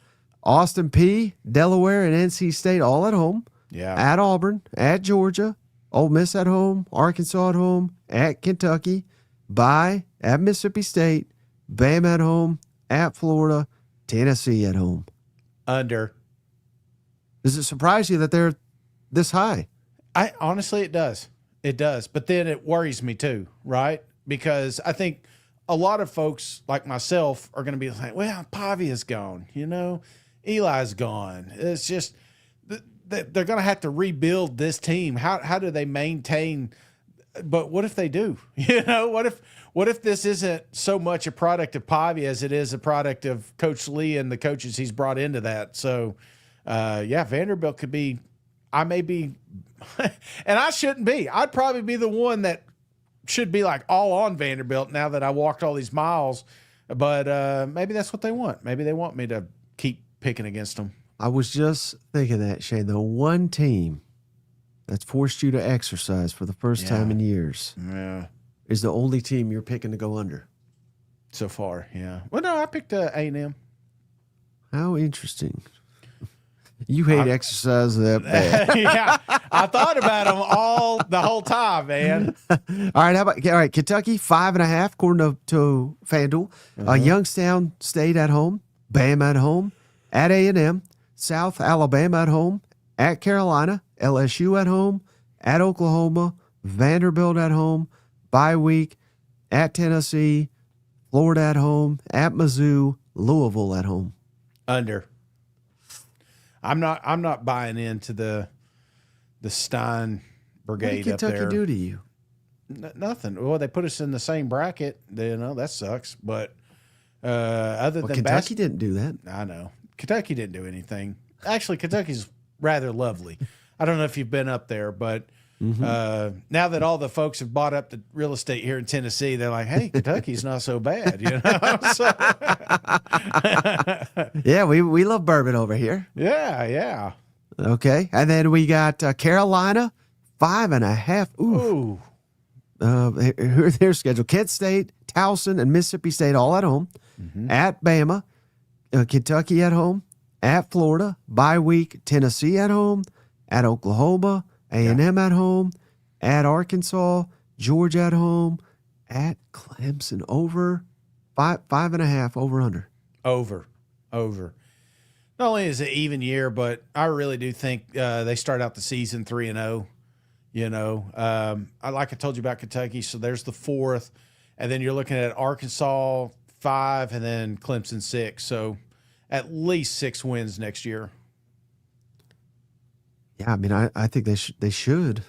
Austin P, Delaware, and NC State all at home. Yeah. At Auburn, at Georgia, Ole Miss at home, Arkansas at home, at Kentucky, bye at Mississippi State, Bama at home, at Florida, Tennessee at home. Under. Does it surprise you that they're this high? I honestly, it does. It does. But then it worries me too, right? Because I think a lot of folks like myself are going to be like, well, Pavia's gone, Eli's gone. It's just they're going to have to rebuild this team. How do they maintain? But what if they do? What if this isn't so much a product of Pavia as it is a product of Coach Lee and the coaches he's brought into that? So, yeah, Vanderbilt could be. I may be, and I shouldn't be. I'd probably be the one that should be like all on Vanderbilt now that I walked all these miles. But maybe that's what they want. Maybe they want me to keep picking against them. I was just thinking that, Shane. The one team that's forced you to exercise for the first time in years is the only team you're picking to go under. So far, yeah. Well, no, I picked A&M. How interesting. You hate exercise that bad. Yeah, I thought about them the whole time, man. All right, Kentucky 5.5 according to FanDuel. Youngstown State at home, Bama at home, at A&M, South Alabama at home, at Carolina, LSU at home, at Oklahoma, Vanderbilt at home, bye week, at Tennessee, Florida at home, at Mizzou, Louisville at home. Under. I'm not buying into the Stein brigade What did Kentucky up there. do to you? Nothing. Well, they put us in the same bracket. That sucks. But other than Kentucky didn't do that. I know Kentucky didn't do anything. Actually, Kentucky's rather lovely. I don't know if you've been up there, but now that all the folks have bought up the real estate here in Tennessee, they're like, "Hey, Kentucky's not so bad," So, yeah, we love bourbon over here. yeah. Okay, and then we got Carolina 5.5. Ooh, Their schedule: Kent State, Towson, and Mississippi State all at home. At Bama, Kentucky at home. At Florida, bye week. Tennessee at home. At Oklahoma, A&M at home. At Arkansas, Georgia at home. At Clemson, over 5.5, over under. Over. Not only is it even year, but I really do think they start out the season 3-0. You know, like I told you about Kentucky, so there's the 4th, and then you're looking at Arkansas 5, and then Clemson 6. So at least 6 wins next year. Yeah, I mean, I think they should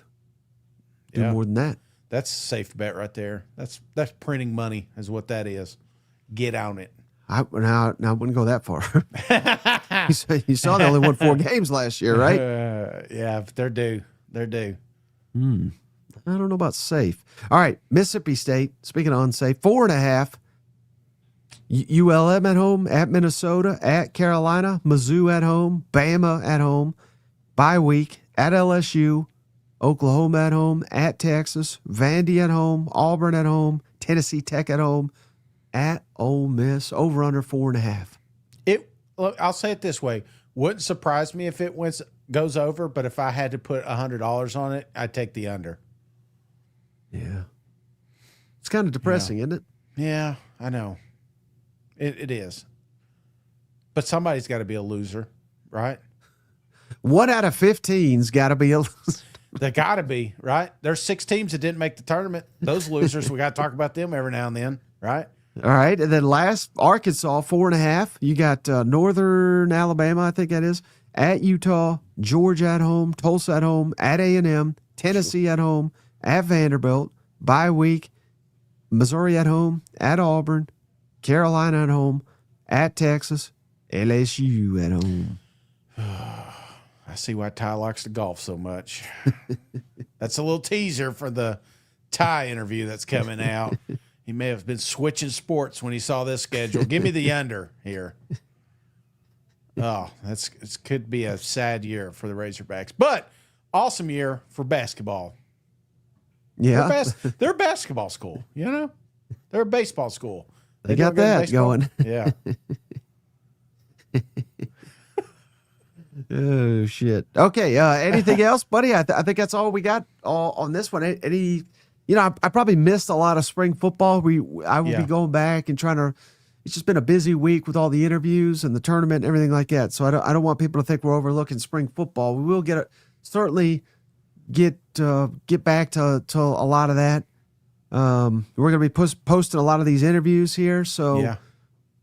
do more than that. That's a safe bet right there. That's printing money is what that is. Get on it. I wouldn't go that far. You saw they only won 4 games last year, right? Yeah, but they're due. They're due. I don't know about safe. All right, Mississippi State, speaking of unsafe, 4.5. ULM at home, at Minnesota, at Carolina, Mizzou at home, Bama at home, bye week, at LSU, Oklahoma at home, at Texas, Vandy at home, Auburn at home, Tennessee Tech at home, at Ole Miss, over under 4.5. Look, I'll say it this way. Wouldn't surprise me if it goes over, but if I had to put $100 on it, I'd take the under. Yeah. It's kind of depressing, isn't it? Yeah, I know. It is. But somebody's got to be a loser, right? 1 out of 15's got to be a loser. They got to be, right? There's 6 teams that didn't make the tournament. Those losers, we got to talk about them every now and then, right? All right, and then last, Arkansas, 4.5. You got Northern Alabama, I think that is, at Utah, Georgia at home, Tulsa at home, at A&M, Tennessee at home, at Vanderbilt, bye week, Missouri at home, at Auburn, Carolina at home, at Texas, LSU at home. I see why Ty likes to golf so much. That's a little teaser for the Ty interview that's coming out. He may have been switching sports when he saw this schedule. Give me the under here. Oh, it could be a sad year for the Razorbacks, but awesome year for basketball. Yeah, they're a basketball school. You know, they're a baseball school. They got that going. Yeah. Oh shit. Okay. Anything else, buddy? I think that's all we got on this one. Any? You know, I probably missed a lot of spring football. I will be going back and trying to. It's just been a busy week with all the interviews and the tournament and everything like that. So I don't want people to think we're overlooking spring football. We will certainly get back to a lot of that. We're going to be posting a lot of these interviews here, so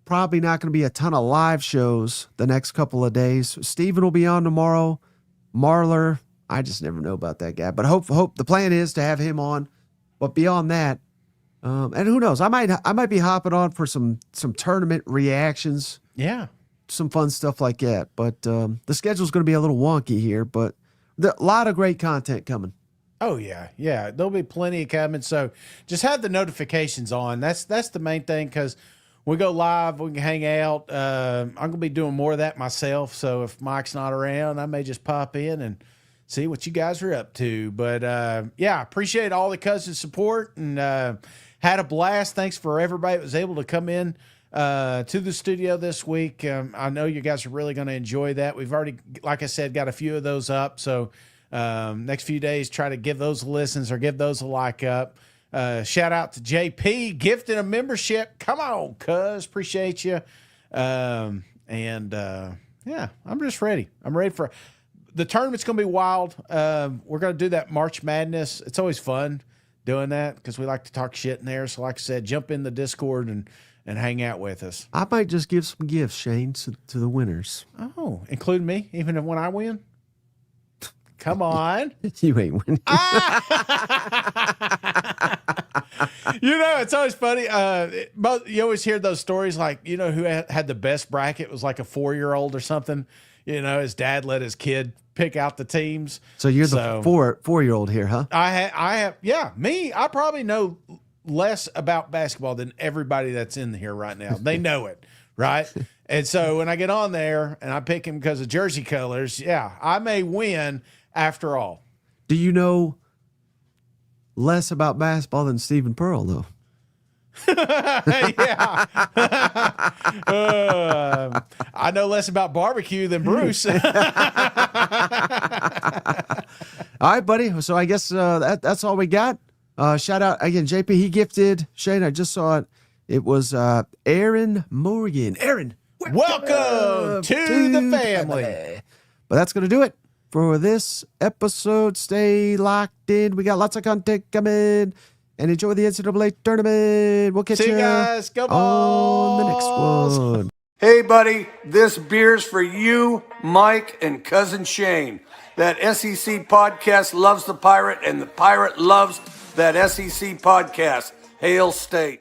probably not going to be a ton of live shows the next couple of days. Steven will be on tomorrow. Marler, I just never know about that guy, but hope the plan is to have him on. But beyond that, and who knows, I might be hopping on for some tournament reactions. Yeah, some fun stuff like that. But the schedule's going to be a little wonky here, but a lot of great content coming. Oh yeah. There'll be plenty coming. So just have the notifications on. That's the main thing, because we go live, we can hang out. I'm gonna be doing more of that myself. So if Mike's not around, I may just pop in and see what you guys are up to. But appreciate all the cousin support and had a blast. Thanks for everybody that was able to come in to the studio this week. I know you guys are really going to enjoy that. We've already, like I said, got a few of those up. So next few days, try to give those listens or give those a like up. Shout out to JP, gifting a membership. Come on, cuz. Appreciate you. I'm just ready. I'm ready for the tournament's going to be wild. We're going to do that March Madness. It's always fun doing that because we like to talk shit in there. So like I said, jump in the Discord and hang out with us. I might just give some gifts, Shane, to the winners. Oh, including me, even when I win? Come on. You ain't winning. You know, it's always funny. But you always hear those stories like, you know, who had the best bracket was like a 4-year-old or something. You know, his dad let his kid pick out the teams. So you're the 4-year-old here, huh? I have, me. I probably know less about basketball than everybody that's in here right now. They know it, right? And so when I get on there and I pick him because of jersey colors, I may win after all. Do you know less about basketball than Stephen Pearl, though. Yeah. I know less about barbecue than Bruce. All right, buddy. So I guess that's all we got. Shout out again, JP. He gifted Shane. I just saw it. It was Aaron Morgan. Aaron, welcome to the family. But that's going to do it for this episode. Stay locked in. We got lots of content coming. And enjoy the NCAA tournament. We'll catch See you you guys. Go on the Balls. next one. Hey, buddy, this beer's for you, Mike, and Cousin Shane. That SEC podcast loves the Pirate, and the Pirate loves that SEC podcast. Hail State.